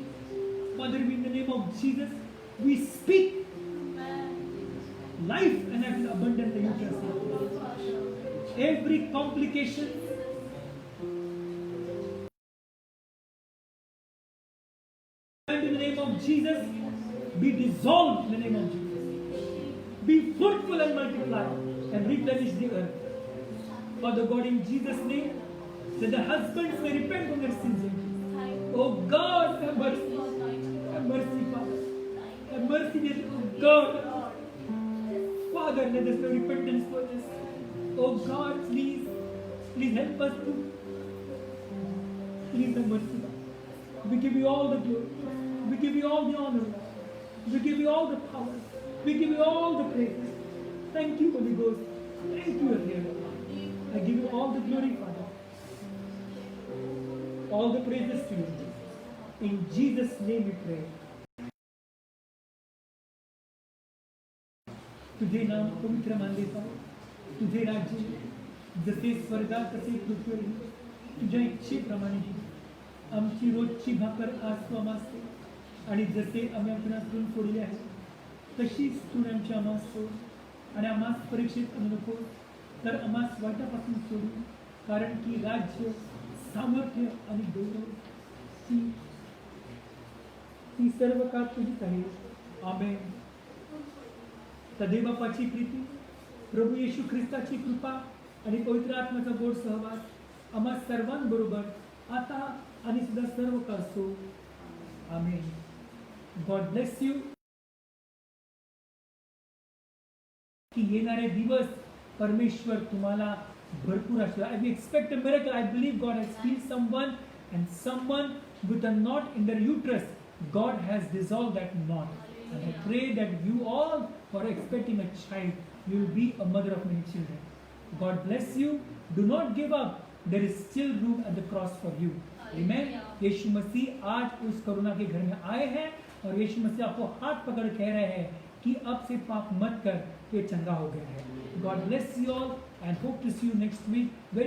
Father, in the name of Jesus, we speak life and have abundant uterus. Every complication, and in the name of Jesus, be dissolved in the name of Jesus. Be fruitful and multiply and replenish the earth. Father God, in Jesus' name, that the husbands may repent from their sins. Oh God, have mercy. Have mercy, Father. Have mercy, dear God. Father, let us have repentance for this. Oh God, please help us to. Please have mercy. We give you all the glory. We give you all the honor. We give you all the power. We give you all the praise. Thank you, Holy Ghost. Thank you, dear Lord. I give you all the glory, Father. All the praises to you. In Jesus' name we pray. तुझे नाम पवित्र मान लेता हूँ. तुझे राज्य जसे स्वर्गात तसे पृथ्वीवर तुझ्या इच्छेप्रमाणे आमची रोजची भाकर आज तू आम्हास दे आणि जसे आम्ही आपणाकडून सोडले आहे तशीच तू आमची आम्हास सोड आणि आम्हास परीक्षेत आणू नको तर आम्हास वाईटापासून सोडू कारण की राज्य सामर्थ्य आणि गौरव ती सर्व काळ तुझीच आहे. आमेन. सदैव बापाची प्रीती, प्रभू येशू ख्रिस्ताची कृपा आणि पवित्र आत्म्याचा गोड सहवास आम्हा सर्वांबरोबर आता आणि सुद्धा सर्व काळ असो. आमेन. God bless you. की येणारे दिवस परमेश्वर तुम्हाला भरपूर आशीर्वाद. I expect a miracle. I believe God has healed someone and someone with a knot in their uterus. God has dissolved that knot. And I pray that you all who are expecting a child, you will be a mother of many children. God bless you. Do not give up. There is still room at the cross for you. Amen. यीशु मसीह आज उस करुणा के घर में आए हैं और यीशु मसीह आपको हाथ पकड़ कह रहे हैं कि अब से पाप मत कर, ये चंगा हो गया है. God bless you all and hope to see you next week. Very